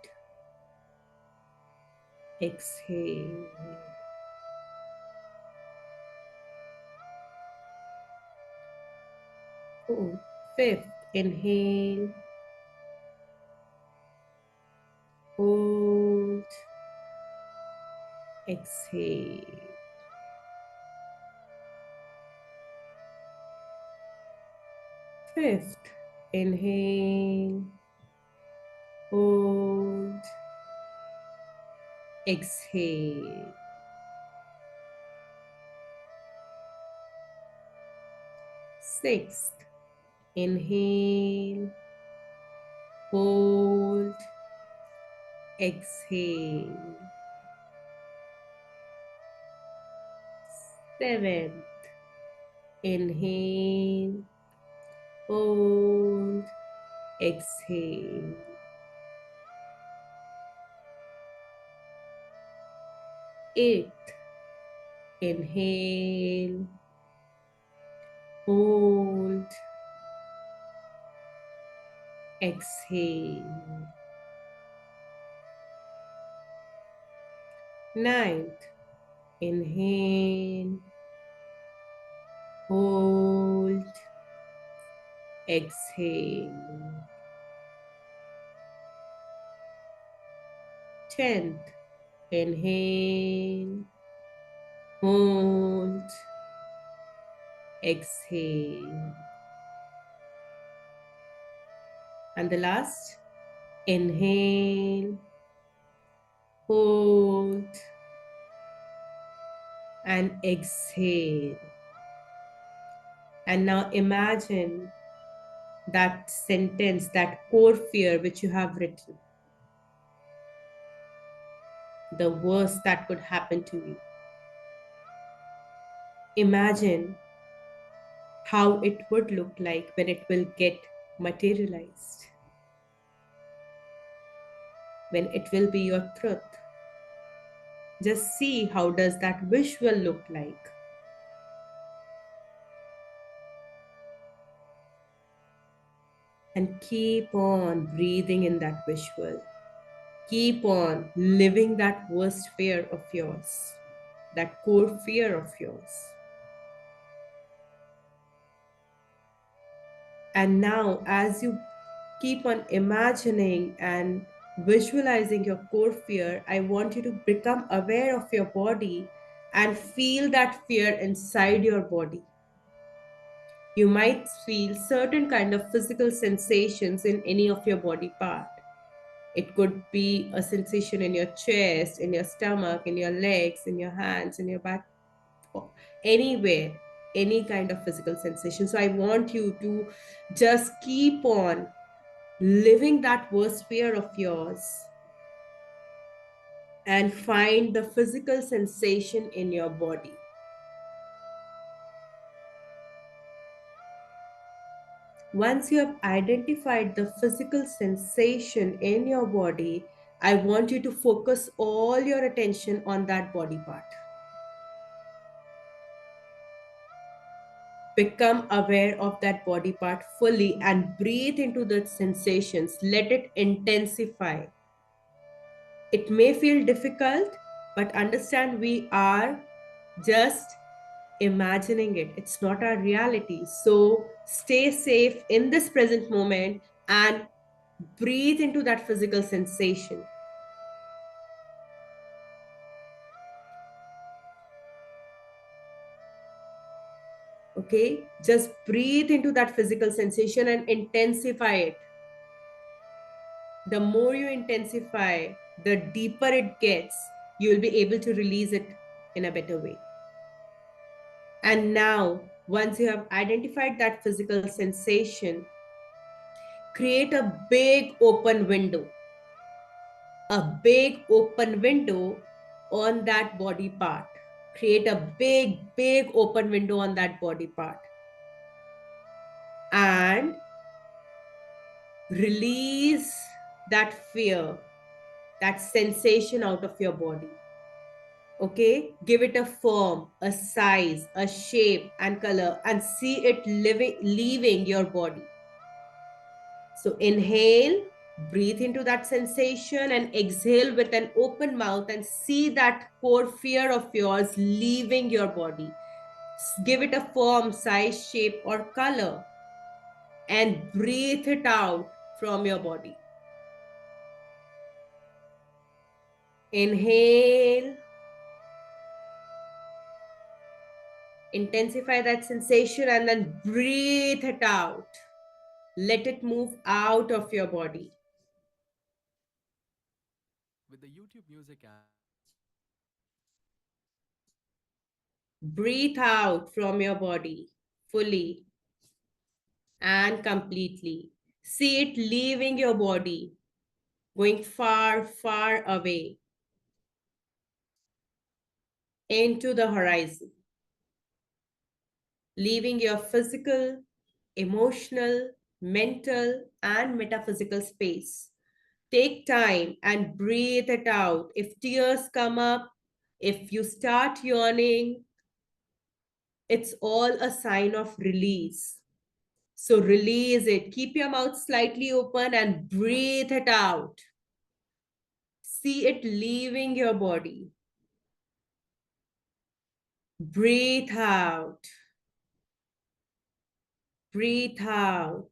exhale. Fourth, fifth, inhale, hold, exhale. Fifth, inhale, hold, exhale. Sixth, inhale, hold, exhale. Seventh, inhale, hold, exhale. Eighth, inhale, hold, exhale. Ninth, inhale, hold, exhale. 10th, inhale, hold, exhale. And the last, inhale, hold, and exhale. And now imagine that sentence, that core fear which you have written, the worst that could happen to you. Imagine how it would look like when it will get materialized, when it will be your truth. Just see how does that visual look like. And keep on breathing in that visual. Keep on living that worst fear of yours, that core fear of yours. And now, as you keep on imagining and visualizing your core fear, I want you to become aware of your body and feel that fear inside your body. You might feel certain kind of physical sensations in any of your body part. It could be a sensation in your chest, in your stomach, in your legs, in your hands, in your back, anywhere, any kind of physical sensation. So I want you to just keep on living that worst fear of yours and find the physical sensation in your body. Once you have identified the physical sensation in your body, I want you to focus all your attention on that body part. Become aware of that body part fully and breathe into the sensations. Let it intensify. It may feel difficult, but understand we are just imagining it. It's not our reality. So stay safe in this present moment and breathe into that physical sensation. Okay, just breathe into that physical sensation and intensify it. The more you intensify, the deeper it gets, you will be able to release it in a better way. And now, once you have identified that physical sensation, create a big open window on that body part. Create a big open window on that body part. And release that fear, that sensation out of your body. Okay, give it a form, a size, a shape and color, and see it leaving your body. So inhale, breathe into that sensation, and exhale with an open mouth, and see that core fear of yours leaving your body. Give it a form, size, shape or color, and breathe it out from your body. Inhale, intensify that sensation, and then breathe it out. Let it move out of your body. Breathe out from your body fully and completely. See it leaving your body, going far away into the horizon, leaving your physical, emotional, mental, and metaphysical space. Take time and breathe it out. If tears come up, if you start yawning, it's all a sign of release. So release it. Keep your mouth slightly open and breathe it out. See it leaving your body. Breathe out. Breathe out.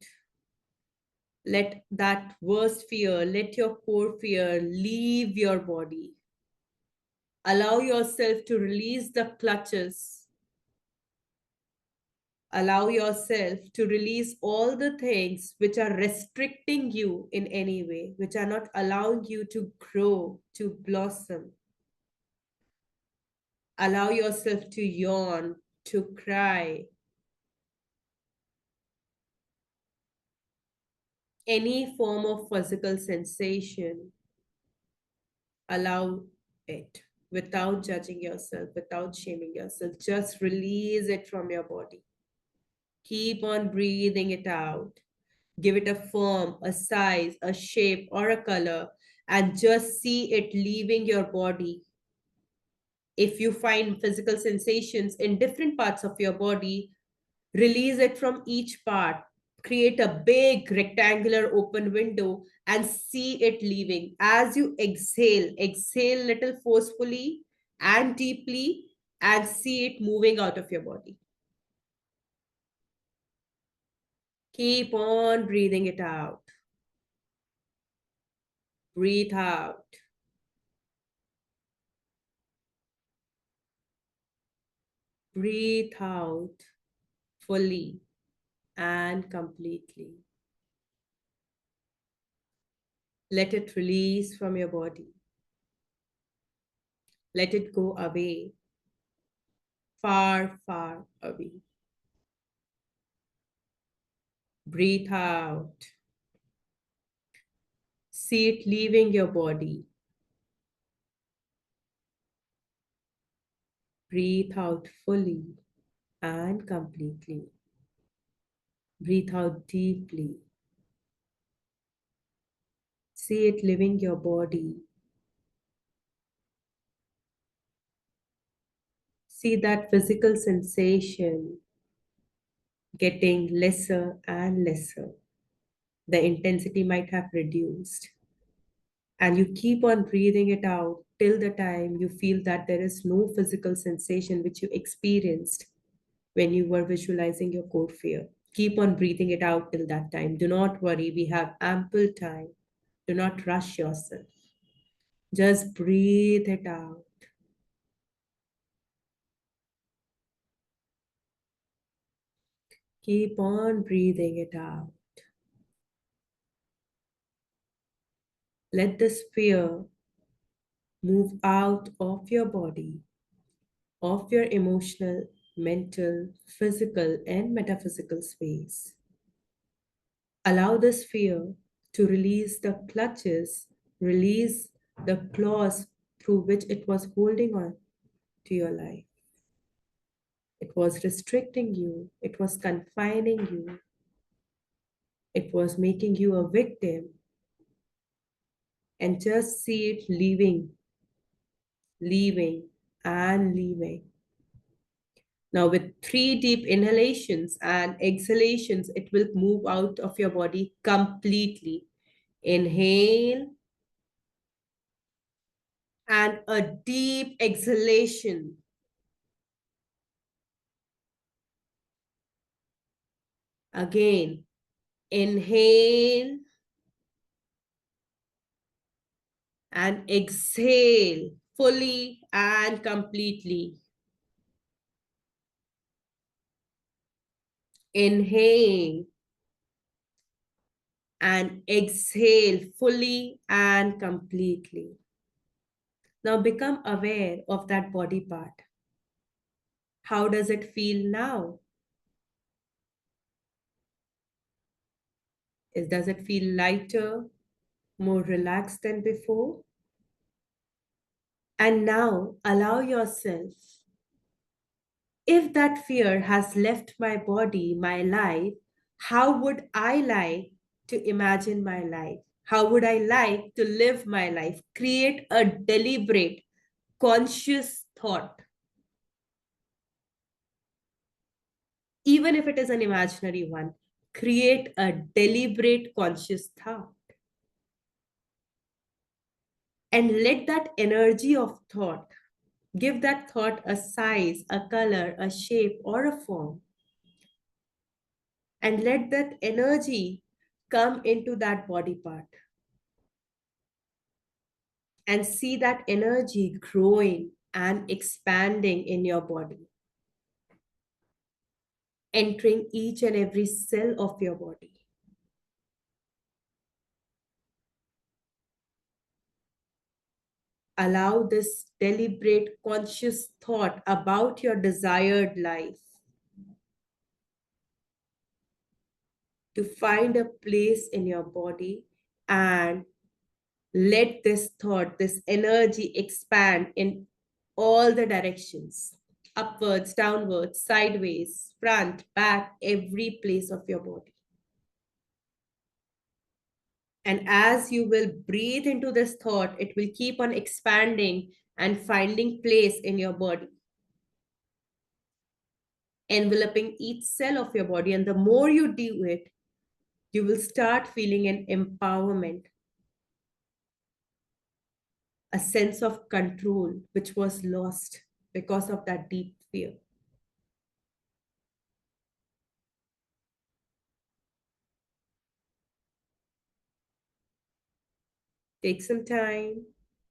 Let that worst fear, let your core fear leave your body. Allow yourself to release the clutches. Allow yourself to release all the things which are restricting you in any way, which are not allowing you to grow, to blossom. Allow yourself to yawn, to cry. Any form of physical sensation, allow it without judging yourself, without shaming yourself. Just release it from your body. Keep on breathing it out. Give it a form, a size, a shape, or a color, and just see it leaving your body. If you find physical sensations in different parts of your body, release it from each part. Create a big rectangular open window and see it leaving. As you exhale, exhale little forcefully and deeply and see it moving out of your body. Keep on breathing it out. Breathe out. Breathe out fully and completely. Let it release from your body. Let it go away, far away. Breathe out. See it leaving your body. Breathe out fully and completely. Breathe out deeply. See it leaving your body. See that physical sensation getting lesser and lesser. The intensity might have reduced. And you keep on breathing it out till the time you feel that there is no physical sensation which you experienced when you were visualizing your core fear. Keep on breathing it out till that time. Do not worry, we have ample time. Do not rush yourself. Just breathe it out. Keep on breathing it out. Let this fear move out of your body, of your emotional, mental, physical, and metaphysical space. Allow this fear to release the clutches, release the claws through which it was holding on to your life. It was restricting you, it was confining you, it was making you a victim, and just see it leaving, leaving, and leaving. Now, with 3 deep inhalations and exhalations, it will move out of your body completely. Inhale and a deep exhalation. Again, inhale and exhale fully and completely. Inhale and exhale fully and completely. Now become aware of that body part. How does it feel now? Does it feel lighter, more relaxed than before? And now allow yourself, if that fear has left my body, my life, how would I like to imagine my life? How would I like to live my life? Create a deliberate, conscious thought, even if it is an imaginary one. Create a deliberate, conscious thought. And let that energy of thought give that thought a size, a color, a shape, or a form. And let that energy come into that body part. And see that energy growing and expanding in your body, entering each and every cell of your body. Allow this deliberate, conscious thought about your desired life to find a place in your body, and let this thought, this energy expand in all the directions, upwards, downwards, sideways, front, back, every place of your body. And as you will breathe into this thought, it will keep on expanding and finding place in your body, enveloping each cell of your body. And the more you do it, you will start feeling an empowerment, a sense of control, which was lost because of that deep fear. Take some time,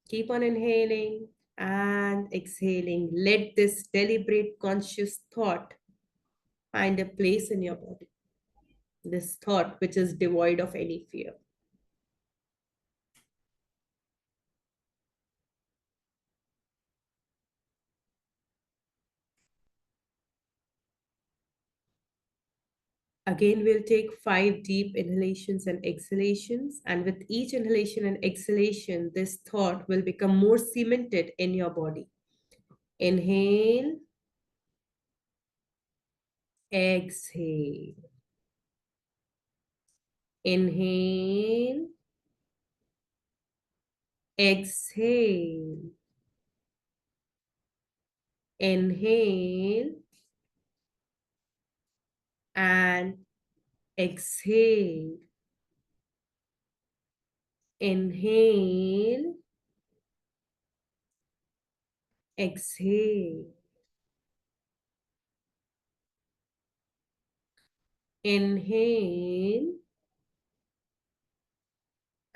keep on inhaling and exhaling. Let this deliberate, conscious thought find a place in your body. This thought which is devoid of any fear. Again, we'll take 5 deep inhalations and exhalations. And with each inhalation and exhalation, this thought will become more cemented in your body. Inhale, exhale. Inhale, exhale. Inhale and exhale. Inhale, exhale. Inhale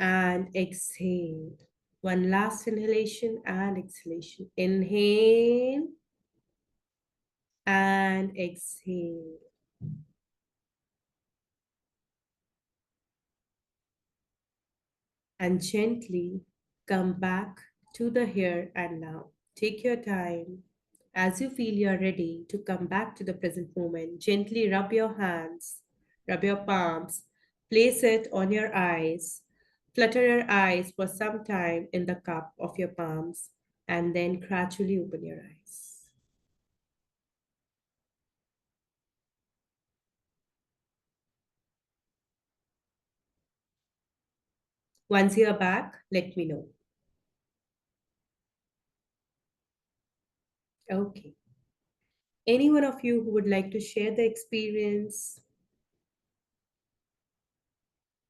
and exhale. One last inhalation and exhalation. Inhale and exhale. and gently come back to the here and now. Take your time. As you feel you're ready to come back to the present moment, gently rub your hands, rub your palms, place it on your eyes, flutter your eyes for some time in the cup of your palms, and then gradually open your eyes. Once you're back, let me know. Okay. Any one of you who would like to share the experience,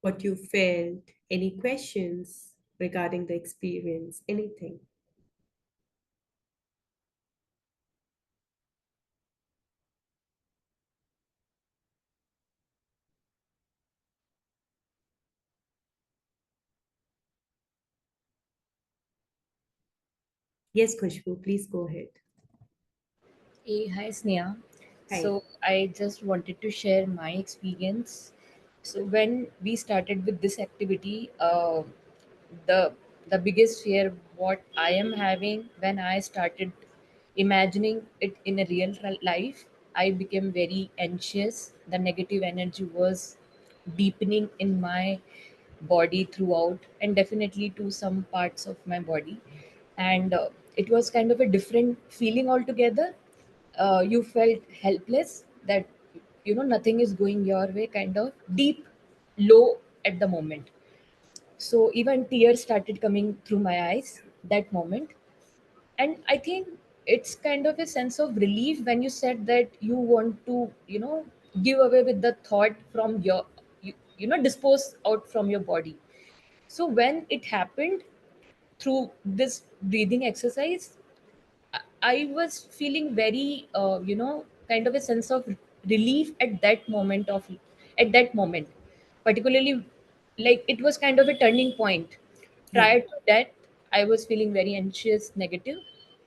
what you felt, any questions regarding the experience, anything? Yes, Khushbu, please go ahead. Hey, hi Sneha. Hi. So I just wanted to share my experience. So when we started with this activity, the the biggest fear what I am having when I started imagining it in a life, I became very anxious. The negative energy was deepening in my body throughout, and definitely to some parts of my body, and it was kind of a different feeling altogether. You felt helpless, that nothing is going your way, kind of deep low at the moment. So even tears started coming through my eyes that moment. And I think it's kind of a sense of relief when you said that you want to give away with the thought from your dispose out from your body. So when it happened through this breathing exercise, I was feeling very, kind of a sense of relief at that moment, particularly, like it was kind of a turning point. Yeah. Prior to that, I was feeling very anxious, negative,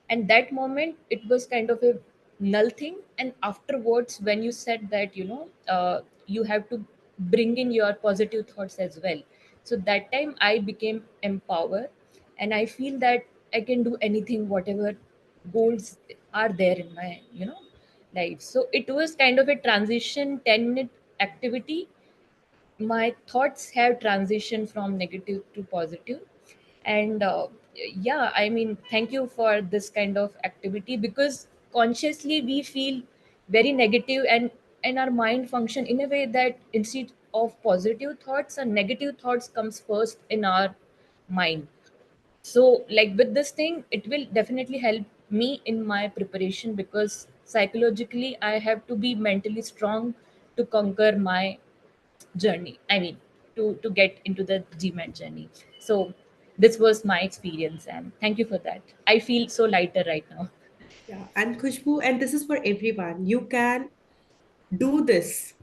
and that moment it was kind of a null thing. And afterwards, when you said that, you have to bring in your positive thoughts as well. So that time I became empowered, and I feel that I can do anything, whatever goals are there in my life. So it was kind of a transition 10-minute activity. My thoughts have transitioned from negative to positive. And yeah, I mean, thank you for this kind of activity, because consciously we feel very negative, and our mind function in a way that instead of positive thoughts, and negative thoughts comes first in our mind. So like with this thing, it will definitely help me in my preparation, because psychologically I have to be mentally strong to conquer my journey, I mean, to get into the GMAT journey. So this was my experience, and thank you for that. I feel so lighter right now. Yeah. And Khushbu, and this is for everyone. You can do this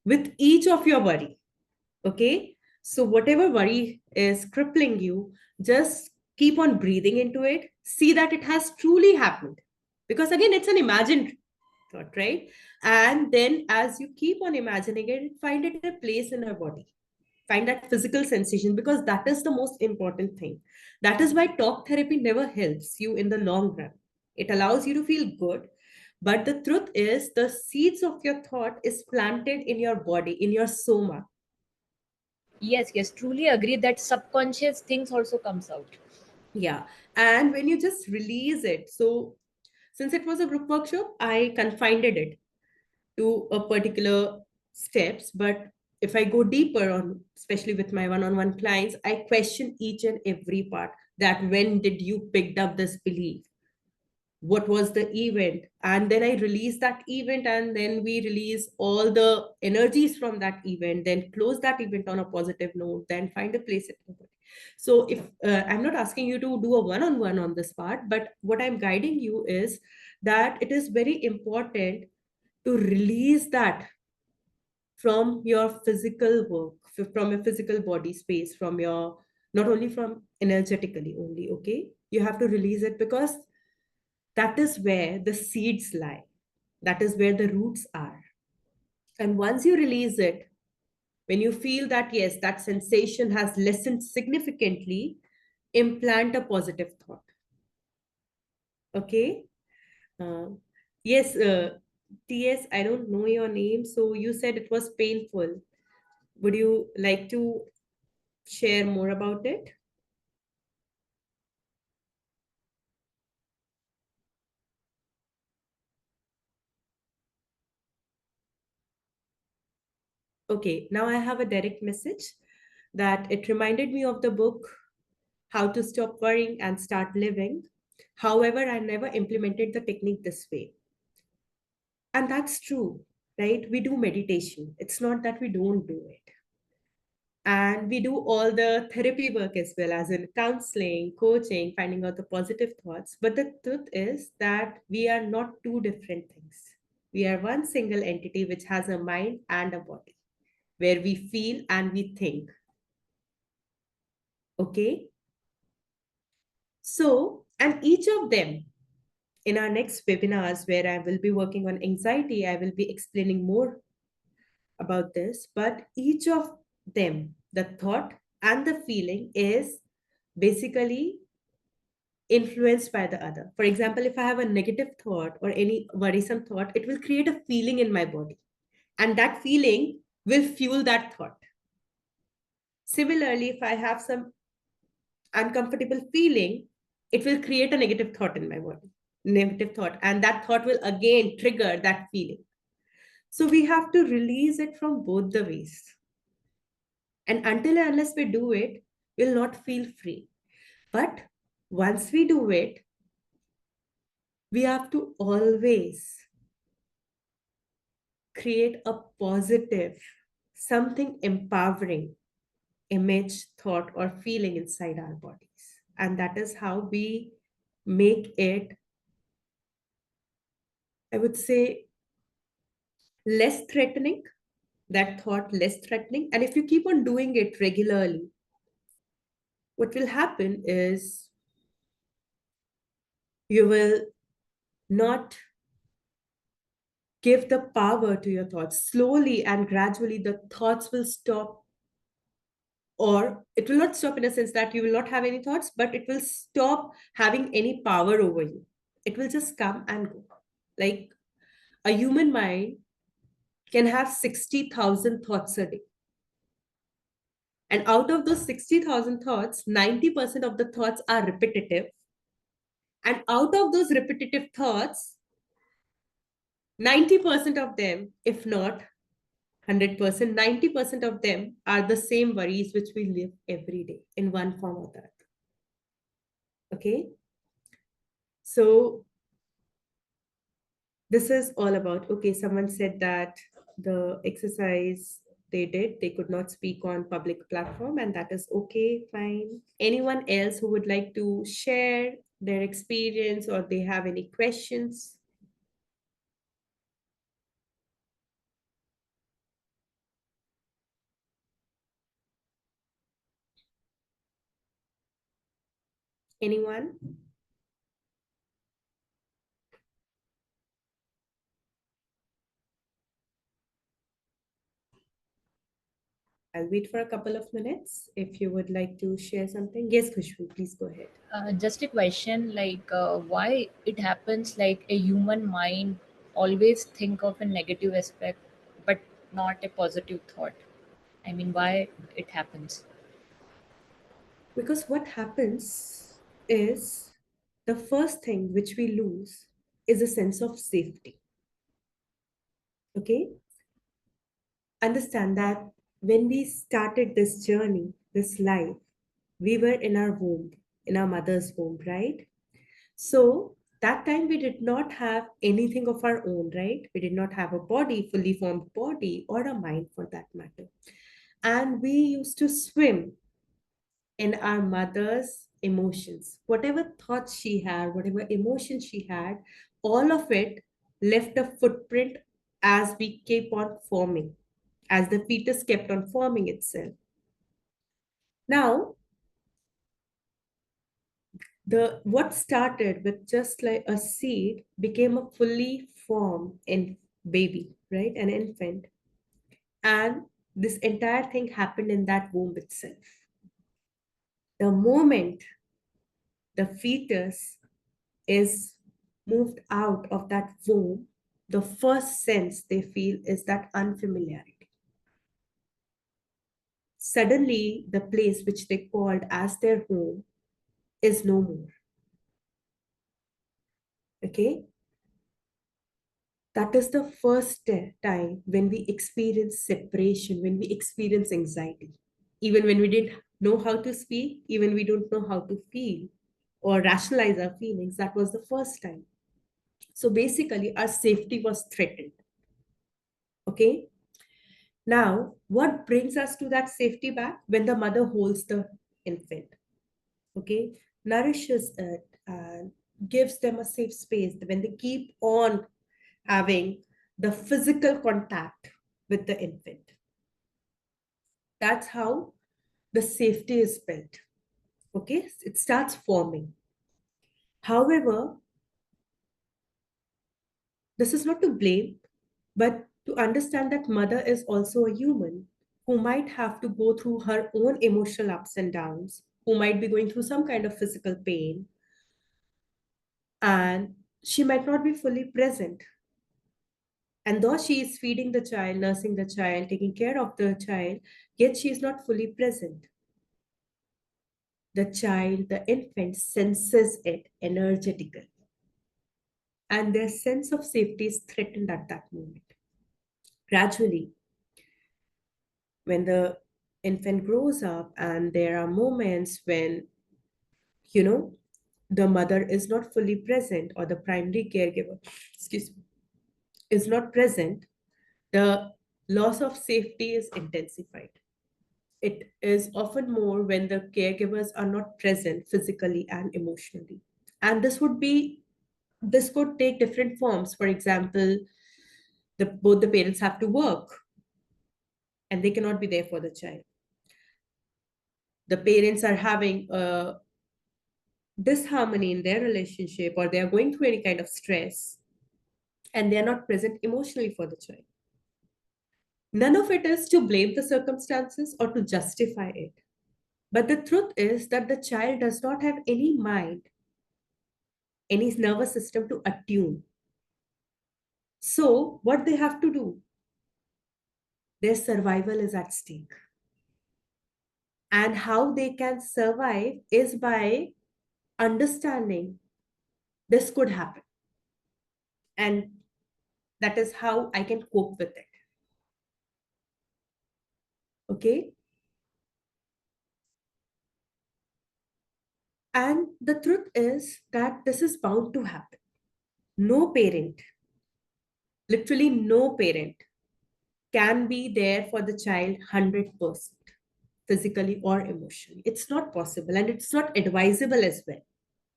with each of your worry. Okay. So, whatever worry is crippling you, just keep on breathing into it. See that it has truly happened. Because again, it's an imagined thought, right? And then as you keep on imagining it, find it a place in your body. Find that physical sensation, because that is the most important thing. That is why talk therapy never helps you in the long run. It allows you to feel good, but the truth is the seeds of your thought is planted in your body, in your soma. Yes, yes, truly agree that subconscious things also comes out. Yeah. And when you just release it, so since it was a group workshop, I confined it to a particular steps. But if I go deeper on, especially with my one-on-one clients, I question each and every part, that when did you picked up this belief, what was the event, and then I release that event, and then we release all the energies from that event, then close that event on a positive note, then find a place in the body. So if I'm not asking you to do a one-on-one on this part, but what I'm guiding you is that it is very important to release that from your physical work, from your physical body space, from your, not only from energetically only, okay? You have to release it, because that is where the seeds lie. That is where the roots are. And once you release it, When you feel that, yes, that sensation has lessened significantly, implant a positive thought. Okay? Uh, yes, TS, I don't know your name. So you said it was painful. Would you like to share more about it? Okay, now I have a direct message that it reminded me of the book How to Stop Worrying and Start Living. However, I never implemented the technique this way. And that's true, right? We do meditation. It's not that we don't do it. And we do all the therapy work as well, as in counseling, coaching, finding out the positive thoughts. But the truth is that we are not two different things. We are one single entity which has a mind and a body, where we feel and we think. Okay? So, and each of them in our next webinars, where I will be working on anxiety, I will be explaining more about this. But each of them, the thought and the feeling, is basically influenced by the other. For example, if I have a negative thought or any worrisome thought, it will create a feeling in my body, and that feeling will fuel that thought. Similarly, if I have some uncomfortable feeling, it will create a negative thought in my body, negative thought, and that thought will again trigger that feeling. So we have to release it from both the ways. And until and unless we do it, we'll not feel free. But once we do it, we have to always create a positive, something empowering image, thought, or feeling inside our bodies. And that is how we make it, I would say, less threatening, that thought less threatening. And if you keep on doing it regularly, what will happen is you will not give the power to your thoughts. Slowly and gradually, the thoughts will stop, or it will not stop in a sense that you will not have any thoughts, but it will stop having any power over you. It will just come and go. Like a human mind can have 60,000 thoughts a day. And out of those 60,000 thoughts, 90% of the thoughts are repetitive. And out of those repetitive thoughts, 90% of them, if not 100%, 90% of them are the same worries which we live every day in one form or the other. Okay? So this is all about, okay, someone said that the exercise they did, they could not speak on public platform, and that is okay, fine. Anyone else who would like to share their experience or they have any questions? Anyone? I'll wait for a couple of minutes if you would like to share something. Yes, Khushbu, please go ahead. Just a question, like why it happens, like a human mind always think of a negative aspect but not a positive thought. I mean, why it happens? Because what happens is the first thing which we lose is a sense of safety. Okay? Understand that when we started this journey, this life, we were in our womb, in our mother's womb, right? So that time we did not have anything of our own, right? We did not have a body, fully formed body, or a mind for that matter. And we used to swim in our mother's emotions. Whatever thoughts she had, whatever emotions she had, all of it left a footprint as we keep on forming, as the fetus kept on forming itself. Now, the what started with just like a seed became a fully formed in baby, right? An infant. And This entire thing happened in that womb itself. The moment the fetus is moved out of that womb, the first sense they feel is that unfamiliarity. Suddenly, the place which they called as their home is no more. Okay? That is the first time when we experience separation, when we experience anxiety. Even when we didn't know how to speak, even we don't know how to feel or rationalize our feelings, that was the first time. So basically, our safety was threatened. Okay? Now, what brings us to that safety back? When the mother holds the infant, okay, nourishes it and gives them a safe space. When they keep on having the physical contact with the infant, that's how the safety is built. Okay, it starts forming. However, this is not to blame, but to understand that mother is also a human who might have to go through her own emotional ups and downs, who might be going through some kind of physical pain, and she might not be fully present. And though she is feeding the child, nursing the child, taking care of the child, yet she is not fully present. The child, the infant, senses it energetically, and their sense of safety is threatened at that moment. Gradually, when the infant grows up, and there are moments when, you know, the mother is not fully present or the primary caregiver, excuse me, is not present, the loss of safety is intensified. It is often more when the caregivers are not present physically and emotionally. And this could take different forms. For example, both the parents have to work and they cannot be there for the child. The parents are having a disharmony in their relationship, or they are going through any kind of stress and they are not present emotionally for the child. None of it is to blame the circumstances or to justify it. But the truth is that the child does not have any mind, any nervous system to attune. So, what they have to do, their survival is at stake. And how they can survive is by understanding this could happen. And that is how I can cope with it. Okay? And the truth is that this is bound to happen. No parent, literally no parent, can be there for the child 100%, physically or emotionally. It's not possible and it's not advisable as well,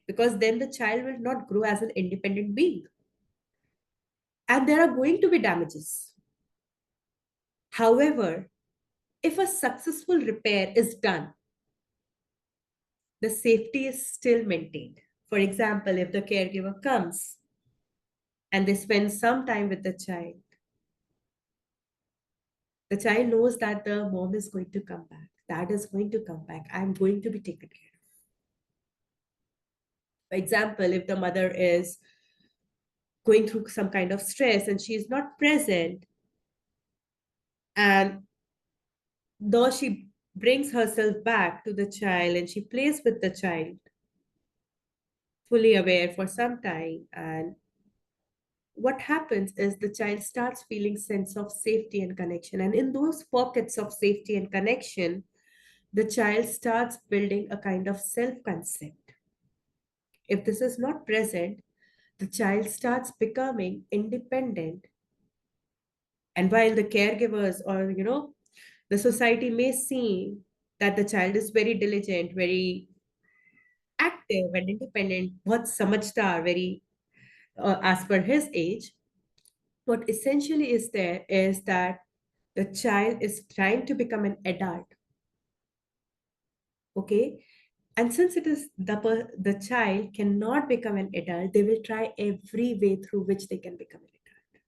because then the child will not grow as an independent being. And there are going to be damages. However, if a successful repair is done, the safety is still maintained. For example, if the caregiver comes and they spend some time with the child knows that the mom is going to come back, dad is going to come back, I'm going to be taken care of. For example, if the mother is going through some kind of stress and she is not present, and though she brings herself back to the child and she plays with the child, fully aware for some time, and what happens is the child starts feeling sense of safety and connection, and in those pockets of safety and connection, the child starts building a kind of self concept. If this is not present, the child starts becoming independent. And while the caregivers or, the society may see that the child is very diligent, very active and independent, बहुत समझदार, very as per his age, what essentially is there is that the child is trying to become an adult. Okay, and since it is the child cannot become an adult, they will try every way through which they can become an adult.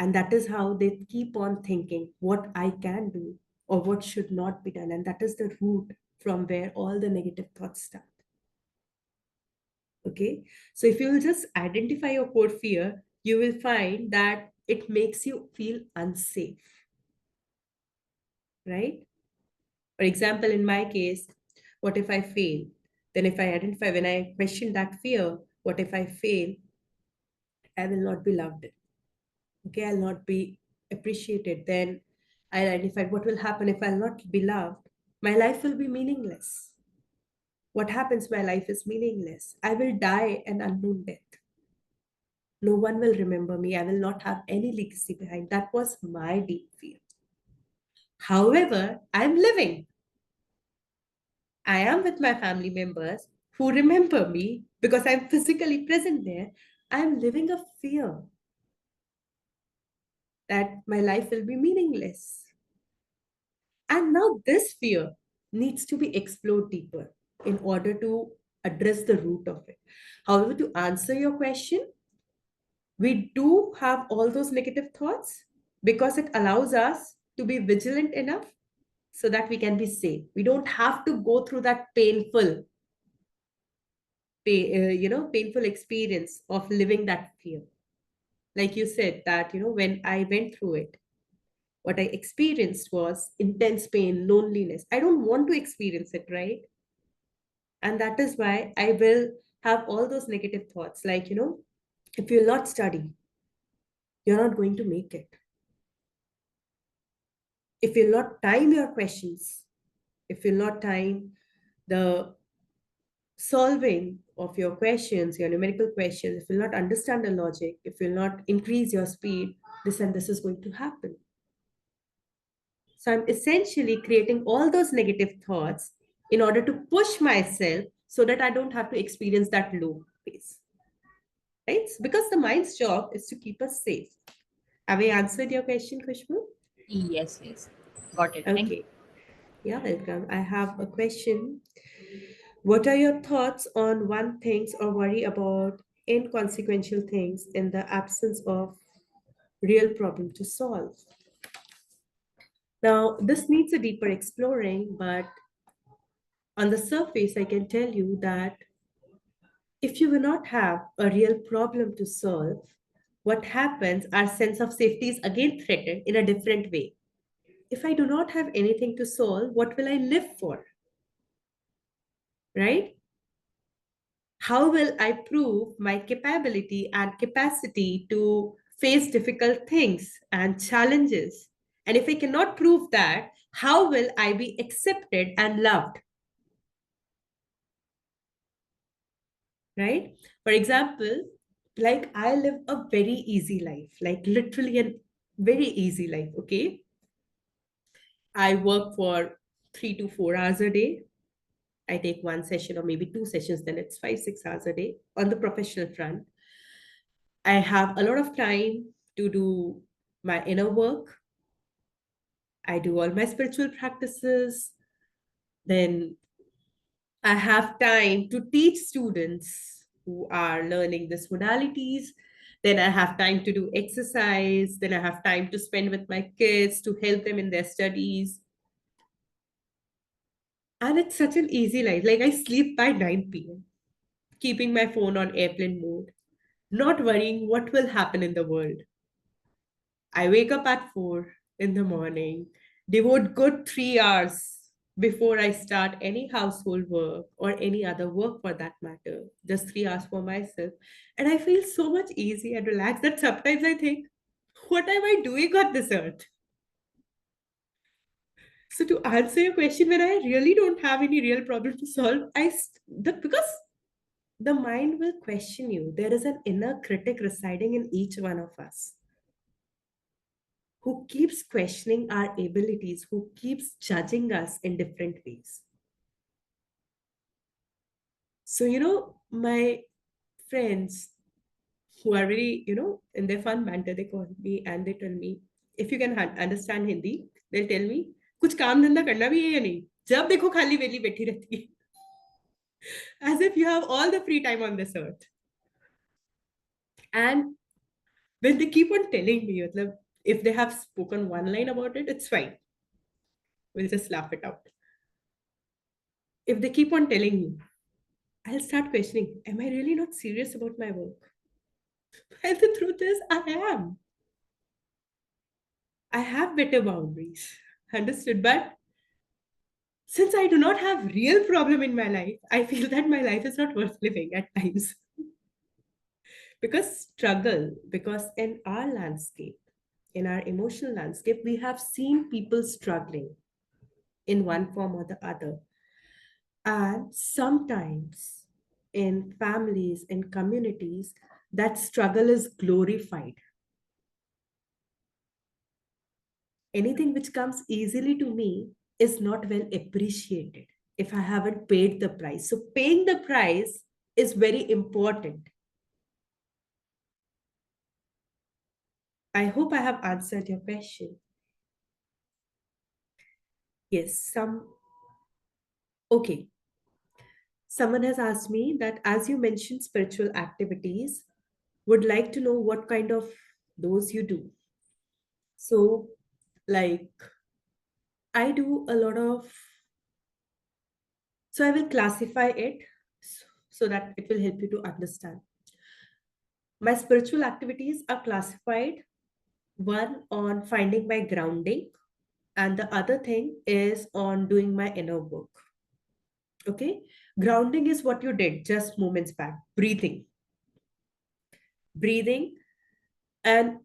And that is how they keep on thinking what I can do or what should not be done. And that is the root from where all the negative thoughts start. Okay. So if you will just identify your core fear, you will find that it makes you feel unsafe, right? For example, in my case, what if I fail? Then if I identify, when I question that fear, what if I fail? I will not be loved. Okay, I'll not be appreciated. Then I identified what will happen if I'll not be loved. My life will be meaningless. What happens? My life is meaningless. I will die an unknown death. No one will remember me. I will not have any legacy behind. That was my deep fear. However, I'm living. I am with my family members who remember me because I'm physically present there. I'm living a fear that my life will be meaningless. And now this fear needs to be explored deeper in order to address the root of it. However, to answer your question, we do have all those negative thoughts because it allows us to be vigilant enough so that we can be safe. We don't have to go through that painful experience of living that fear. Like you said, that, when I went through it, what I experienced was intense pain, loneliness. I don't want to experience it, right? And that is why I will have all those negative thoughts. Like, if you'll not study, you're not going to make it. If you'll not time your questions, if you'll not time the solving of your questions, your numerical questions, if you'll not understand the logic, if you'll not increase your speed, this and this is going to happen. So I'm essentially creating all those negative thoughts in order to push myself so that I don't have to experience that low pace. Right? Because the mind's job is to keep us safe. Have I answered your question, Kushbu? Yes, yes. Got it. Thank you. Okay. Yeah, welcome. I have a question. What are your thoughts on one things or worry about inconsequential things in the absence of real problem to solve? Now, this needs a deeper exploring, but on the surface, I can tell you that if you will not have a real problem to solve, what happens, our sense of safety is again threatened in a different way. If I do not have anything to solve, what will I live for? Right? How will I prove my capability and capacity to face difficult things and challenges? And if I cannot prove that, how will I be accepted and loved? Right? For example, like I live a very easy life, like literally a very easy life. Okay. I work for 3 to 4 hours a day. I take one session or maybe two sessions, then it's 5, 6 hours a day on the professional front. I have a lot of time to do my inner work. I do all my spiritual practices. Then I have time to teach students who are learning these modalities. Then I have time to do exercise. Then I have time to spend with my kids to help them in their studies. And it's such an easy life. Like I sleep by 9 p.m., keeping my phone on airplane mode, not worrying what will happen in the world. I wake up at 4 in the morning, devote good 3 hours before I start any household work or any other work for that matter, just 3 hours for myself. And I feel so much easy and relaxed that sometimes I think, what am I doing on this earth? So to answer your question, when I really don't have any real problem to solve, because the mind will question you. There is an inner critic residing in each one of us who keeps questioning our abilities, who keeps judging us in different ways. So, my friends who are really, in their fun banter, they call me and they tell me, if you can understand Hindi, they'll tell me, कुछ काम धंधा करना भी है या नहीं जब देखो खाली वेली बैठी रहती है as if you have all the free time on this earth. And When they keep on telling me, matlab, if they have spoken one line about it, it's fine. We'll just laugh it out. If they keep on telling me, I'll start questioning, am I really not serious about my work? And the truth is, I am. I have better boundaries. Understood. But since I do not have real problem in my life, I feel that my life is not worth living at times. Because in our landscape, in our emotional landscape, we have seen people struggling in one form or the other. And sometimes in families, in communities, that struggle is glorified. Anything which comes easily to me is not well appreciated if I haven't paid the price. So, paying the price is very important. I hope I have answered your question. Yes, okay. Someone has asked me that as you mentioned spiritual activities, would like to know what kind of those you do. So, like, I do a lot of, so I will classify it so that it will help you to understand. My spiritual activities are classified one on finding my grounding, and the other thing is on doing my inner work. Okay, grounding is what you did just moments back, breathing, and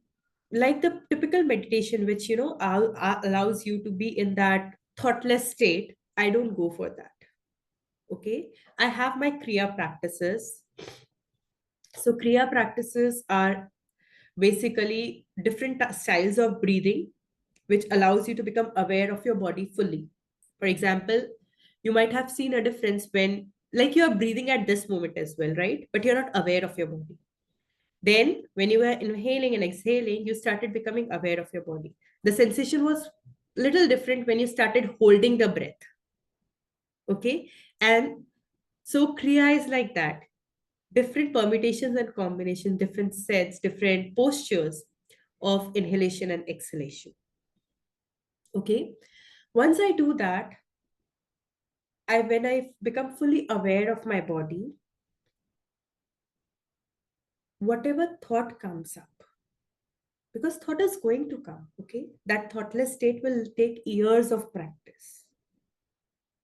like the typical meditation, which allows you to be in that thoughtless state. I don't go for that. Okay, I have my kriya practices. So kriya practices are basically different styles of breathing which allows you to become aware of your body fully. For example, you might have seen a difference when, like, you are breathing at this moment as well, right? But you're not aware of your body. Then, when you were inhaling and exhaling, you started becoming aware of your body. The sensation was little different when you started holding the breath. Okay, and so kriya is like that. Different permutations and combinations, different sets, different postures of inhalation and exhalation. Okay, once I do that, when I become fully aware of my body, whatever thought comes up, because thought is going to come, okay? That thoughtless state will take years of practice.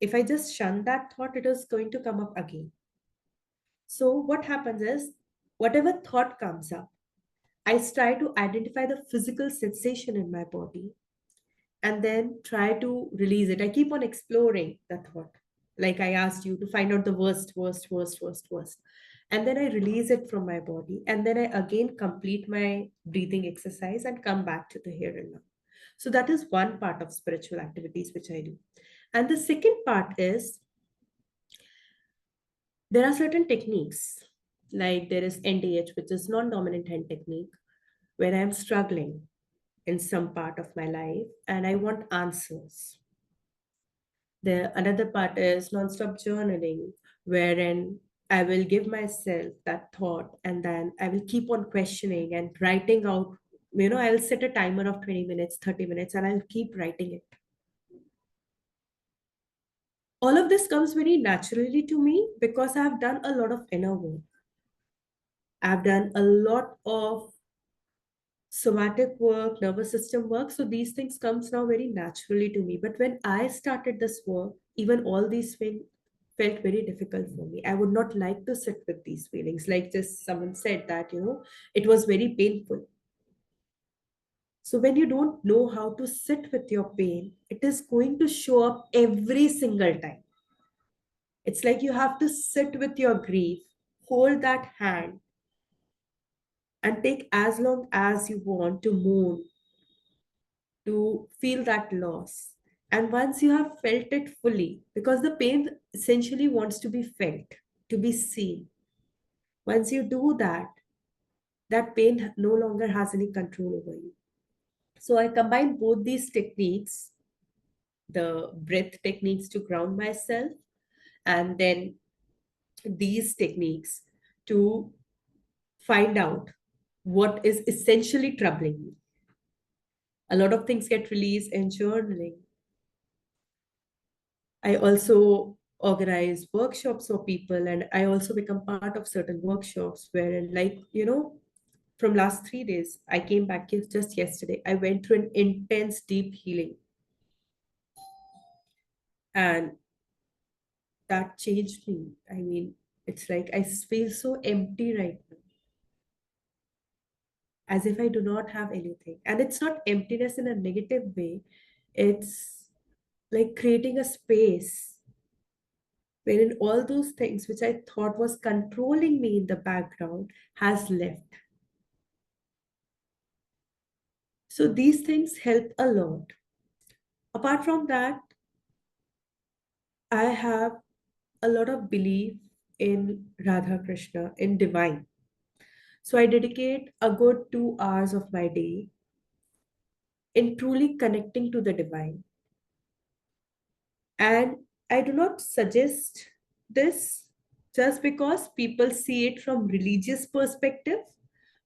If I just shun that thought, it is going to come up again. So what happens is, whatever thought comes up, I try to identify the physical sensation in my body and then try to release it. I keep on exploring the thought. Like I asked you to find out the worst. And then I release it from my body. And then I again complete my breathing exercise and come back to the here and now. So that is one part of spiritual activities which I do. And the second part is there are certain techniques, like there is NDH, which is non dominant hand technique, where I'm struggling in some part of my life and I want answers. The another part is non-stop journaling, wherein I will give myself that thought and then I will keep on questioning and writing out. I'll set a timer of 20 minutes, 30 minutes, and I'll keep writing it. All of this comes very naturally to me because I've done a lot of inner work. I've done a lot of somatic work, nervous system work. So these things comes now very naturally to me. But when I started this work, even all these things felt very difficult for me. I would not like to sit with these feelings. Like just someone said that, it was very painful. So when you don't know how to sit with your pain, it is going to show up every single time. It's like you have to sit with your grief, hold that hand, and take as long as you want to mourn, to feel that loss. And once you have felt it fully, because the pain essentially wants to be felt, to be seen. Once you do that, that pain no longer has any control over you. So I combine both these techniques, the breath techniques to ground myself, and then these techniques to find out what is essentially troubling me. A lot of things get released in journaling. I also organize workshops for people, and I also become part of certain workshops wherein, like, from last 3 days, I came back just yesterday. I went through an intense, deep healing, and that changed me. I mean, it's like I feel so empty right now, as if I do not have anything. And it's not emptiness in a negative way, it's like creating a space wherein all those things which I thought was controlling me in the background has left. So these things help a lot. Apart from that, I have a lot of belief in Radha Krishna, in divine. So I dedicate a good 2 hours of my day in truly connecting to the divine. And I do not suggest this just because people see it from religious perspective.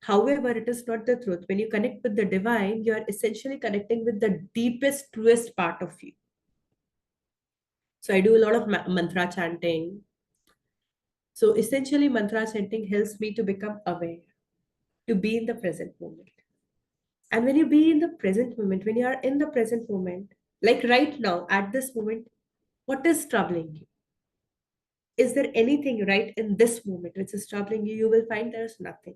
However, it is not the truth. When you connect with the divine, you are essentially connecting with the deepest, truest part of you. So I do a lot of mantra chanting. So essentially, mantra chanting helps me to become aware, to be in the present moment. And when you be in the present moment, when you are in the present moment, like right now, at this moment, what is troubling you? Is there anything right in this moment which is troubling you? You will find there's nothing.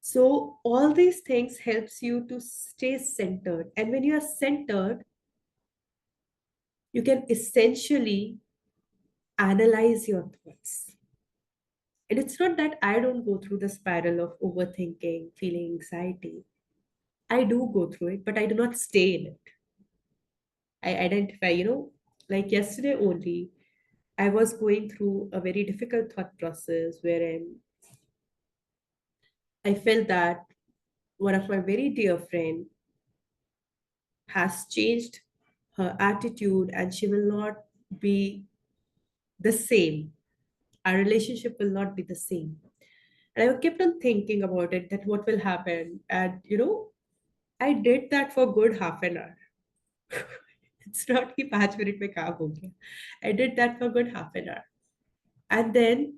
So all these things helps you to stay centered. And when you are centered, you can essentially analyze your thoughts. And it's not that I don't go through the spiral of overthinking, feeling anxiety. I do go through it, but I do not stay in it. I identify, like yesterday only, I was going through a very difficult thought process wherein I felt that one of my very dear friend has changed her attitude and she will not be the same. Our relationship will not be the same. And I kept on thinking about it, that what will happen. And I did that for good half an hour. It's not कि 5 minute में काम हो गया. I did that for good half an hour. And then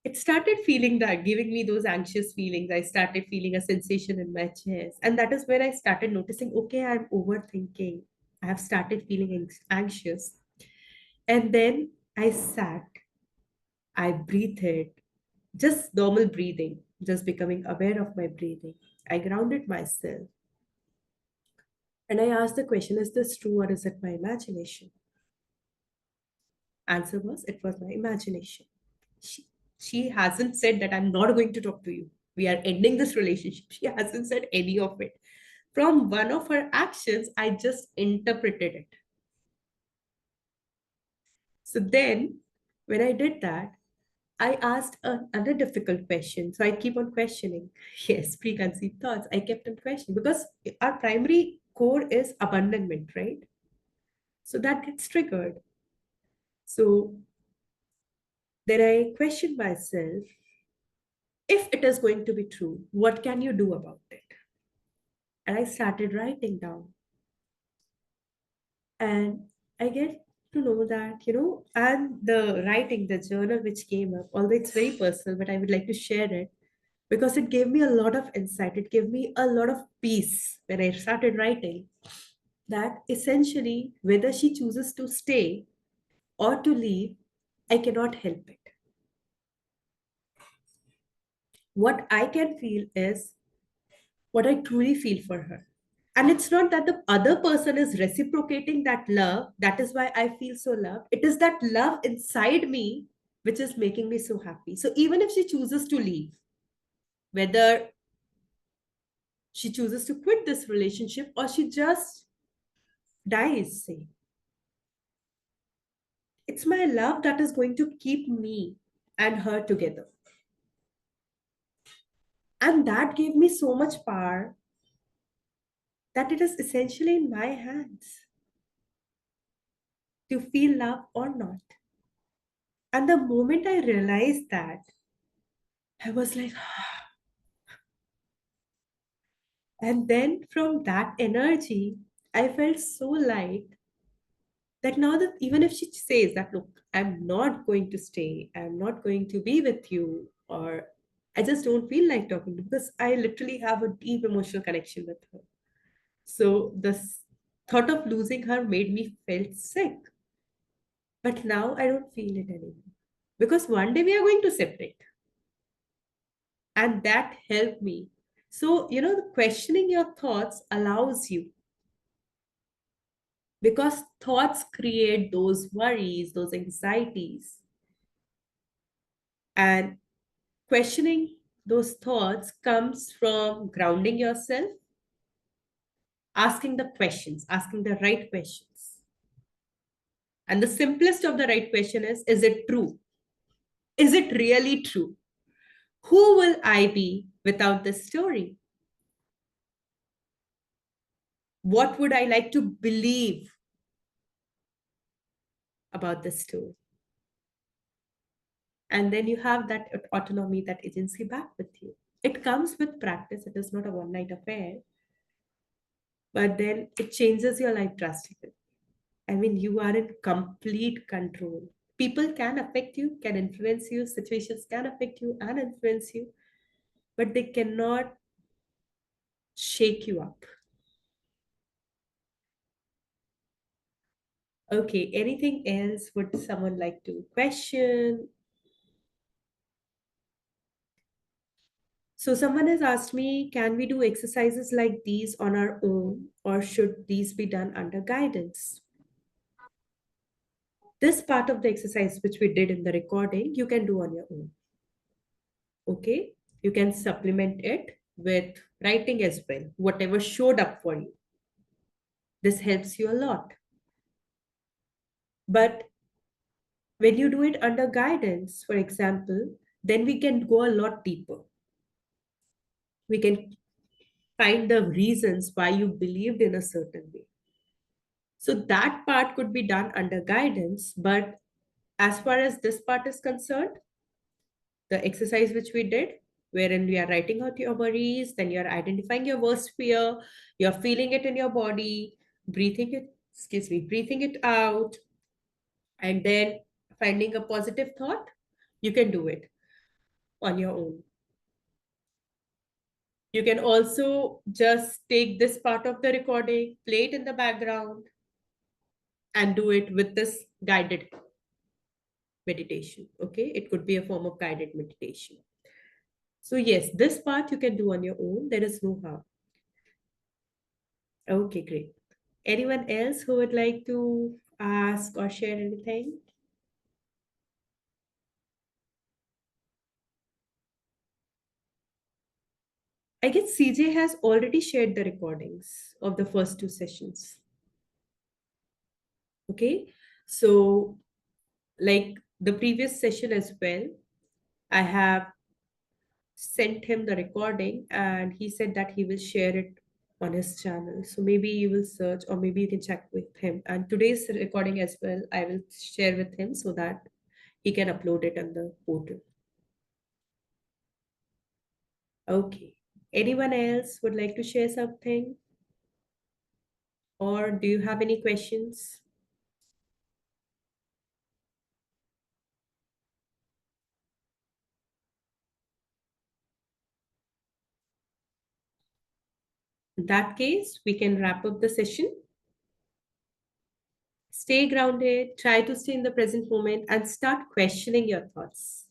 it started feeling that, giving me those anxious feelings. I started feeling a sensation in my chest. And that is where I started noticing, okay, I'm overthinking. I have started feeling anxious. And then I sat, I breathed, just normal breathing, just becoming aware of my breathing. I grounded myself. And I asked the question, is this true or is it my imagination? Answer was, it was my imagination. She hasn't said that I'm not going to talk to you. We are ending this relationship. She hasn't said any of it. From one of her actions, I just interpreted it. So then, when I did that, I asked another difficult question. So I keep on questioning. Yes, preconceived thoughts. I kept on questioning because our primary core is abandonment, right? So that gets triggered. So then I questioned myself, if it is going to be true, what can you do about it? And I started writing down. And I get to know that, and the writing, the journal which came up, although it's very personal, but I would like to share it because it gave me a lot of insight. It gave me a lot of peace when I started writing that essentially, whether she chooses to stay or to leave, I cannot help it. What I can feel is what I truly feel for her. And it's not that the other person is reciprocating that love. That is why I feel so loved. It is that love inside me which is making me so happy. So even if she chooses to leave, whether she chooses to quit this relationship or she just dies, say, it's my love that is going to keep me and her together. And that gave me so much power that it is essentially in my hands to feel love or not. And the moment I realized that, I was like, and then from that energy, I felt so light that now that even if she says that, look, I'm not going to stay, I'm not going to be with you, or I just don't feel like talking to you, because I literally have a deep emotional connection with her. So this thought of losing her made me felt sick. But now I don't feel it anymore. Because one day we are going to separate. And that helped me. So, questioning your thoughts allows you, because thoughts create those worries, those anxieties. And questioning those thoughts comes from grounding yourself, asking the questions, asking the right questions. And the simplest of the right question is it true? Is it really true? Who will I be without this story? What would I like to believe about this story? And then you have that autonomy, that agency back with you. It comes with practice. It is not a one night affair, but then it changes your life drastically. I mean, you are in complete control. People can affect you, can influence you, situations can affect you and influence you, but they cannot shake you up. Okay, anything else would someone like to question? So someone has asked me, can we do exercises like these on our own, or should these be done under guidance? This part of the exercise which we did in the recording, you can do on your own. Okay? You can supplement it with writing as well, whatever showed up for you. This helps you a lot. But when you do it under guidance, for example, then we can go a lot deeper. We can find the reasons why you believed in a certain way. So that part could be done under guidance, but as far as this part is concerned, the exercise which we did, wherein we are writing out your worries, then you're identifying your worst fear, you're feeling it in your body, breathing it out, and then finding a positive thought, you can do it on your own. You can also just take this part of the recording, play it in the background, and do it with this guided meditation. Okay, it could be a form of guided meditation. So yes, this part you can do on your own. There is no harm. Okay, great. Anyone else who would like to ask or share anything? I guess CJ has already shared the recordings of the first two sessions. Okay, so like the previous session as well, I have sent him the recording and he said that he will share it on his channel. So maybe you will search, or maybe you can check with him. And today's recording as well, I will share with him so that he can upload it on the portal. Okay. Anyone else would like to share something? Or do you have any questions? In that case, we can wrap up the session. Stay grounded, try to stay in the present moment, and start questioning your thoughts.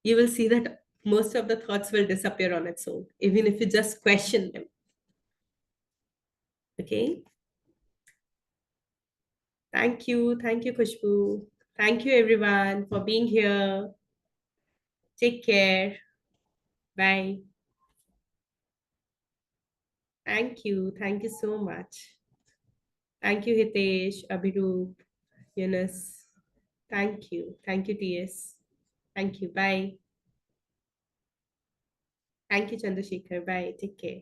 You will see that most of the thoughts will disappear on its own, even if you just question them. Okay? Thank you. Thank you, Kushbu. Thank you, everyone, for being here. Take care. Bye. Thank you. Thank you so much. Thank you, Hitesh, Abhirup, Yunus. Thank you. Thank you, TS. Thank you. Bye. Thank you, Chandrasekhar. Bye. Take care.